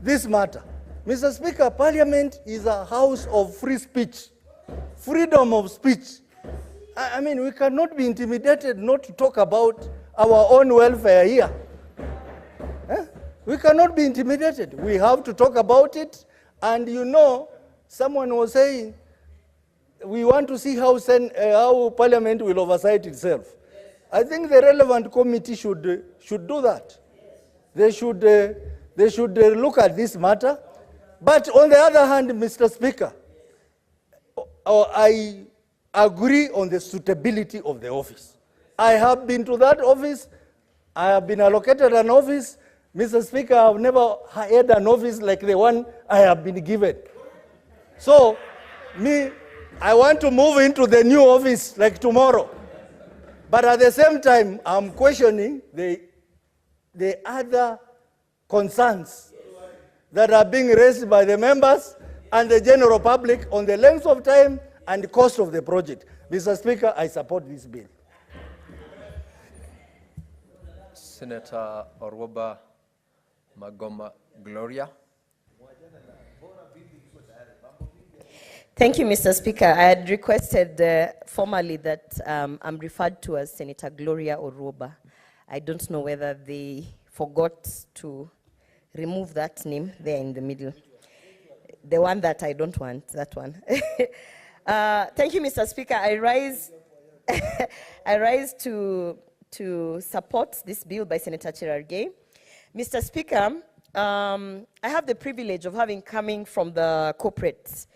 this matter. Mr. Speaker, Parliament is a house of free speech, freedom of speech. I mean, we cannot be intimidated not to talk about our own welfare here. We cannot be intimidated. We have to talk about it. And you know, someone was saying, we want to see how Parliament will oversight itself. I think the relevant committee should do that. They should look at this matter. But on the other hand, Mr. Speaker, I agree on the suitability of the office. I have been to that office. I have been allocated an office. Mr. Speaker, I have never had an office like the one I have been given. So, I want to move into the new office like tomorrow. But at the same time, I'm questioning the other concerns that are being raised by the members and the general public on the length of time and the cost of the project. Mr. Speaker, I support this bill. Senator Orwoba Magoma Gloria. Thank you, Mr. Speaker. I had requested formally that I'm referred to as Senator Gloria Orwoba. I don't know whether they forgot to remove that name there in the middle. The one that I don't want, that one. Thank you, Mr. Speaker. I rise to support this bill by Senator Cherargei. Mr. Speaker, I have the privilege of coming from the corporate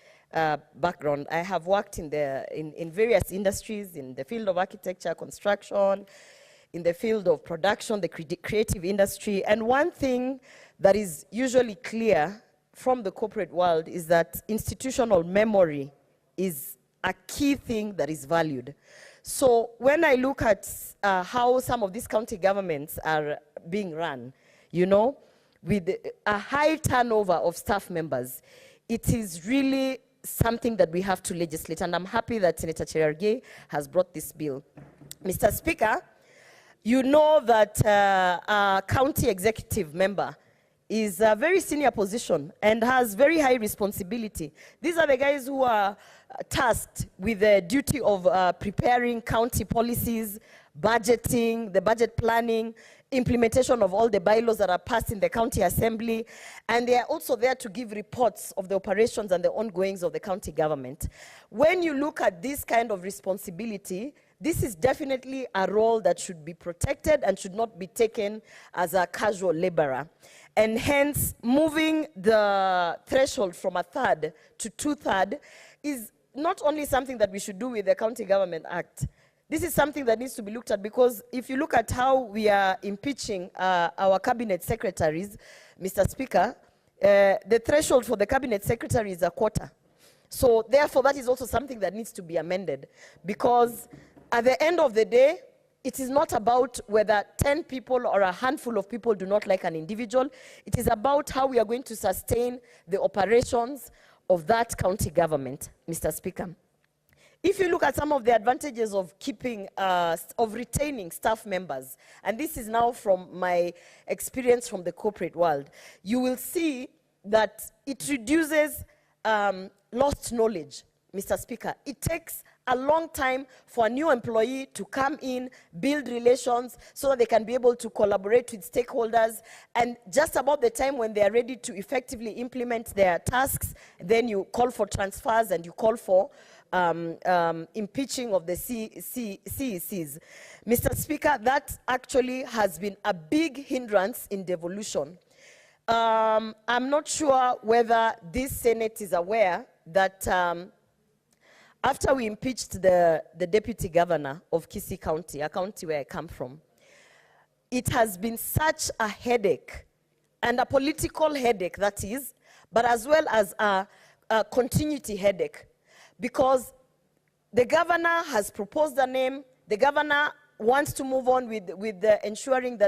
background. I have worked in various industries, in the field of architecture, construction, in the field of production, the creative industry. And one thing that is usually clear from the corporate world is that institutional memory is a key thing that is valued. So when I look at how some of these county governments are being run, you know, with a high turnover of staff members, it is really something that we have to legislate. And I'm happy that Senator Cherargei has brought this bill. Mr. Speaker, you know that a county executive member is a very senior position and has very high responsibility. These are the guys who are tasked with the duty of preparing county policies, budgeting, the budget planning, implementation of all the bylaws that are passed in the county assembly, and they are also there to give reports of the operations and the ongoings of the county government. When you look at this kind of responsibility, this is definitely a role that should be protected and should not be taken as a casual laborer. And hence, moving the threshold from 1/3 to 2/3 is not only something that we should do with the County Government Act. This is something that needs to be looked at, because if you look at how we are impeaching our cabinet secretaries, Mr. Speaker, the threshold for the cabinet secretary is 1/4. So therefore, that is also something that needs to be amended, because at the end of the day, it is not about whether 10 people or a handful of people do not like an individual. It is about how we are going to sustain the operations of that county government, Mr. Speaker. If you look at some of the advantages of retaining staff members, and this is now from my experience from the corporate world, you will see that it reduces lost knowledge, Mr. Speaker. It takes a long time for a new employee to come in, build relations so that they can be able to collaborate with stakeholders, and just about the time when they are ready to effectively implement their tasks, then you call for transfers and you call for impeaching of the CECs. Mr. Speaker, that actually has been a big hindrance in devolution. I'm not sure whether this Senate is aware that after we impeached the deputy governor of Kisii County, a county where I come from, it has been such a headache, and a political headache that is, but as well as a continuity headache, because the governor has proposed a name, the governor wants to move on with ensuring that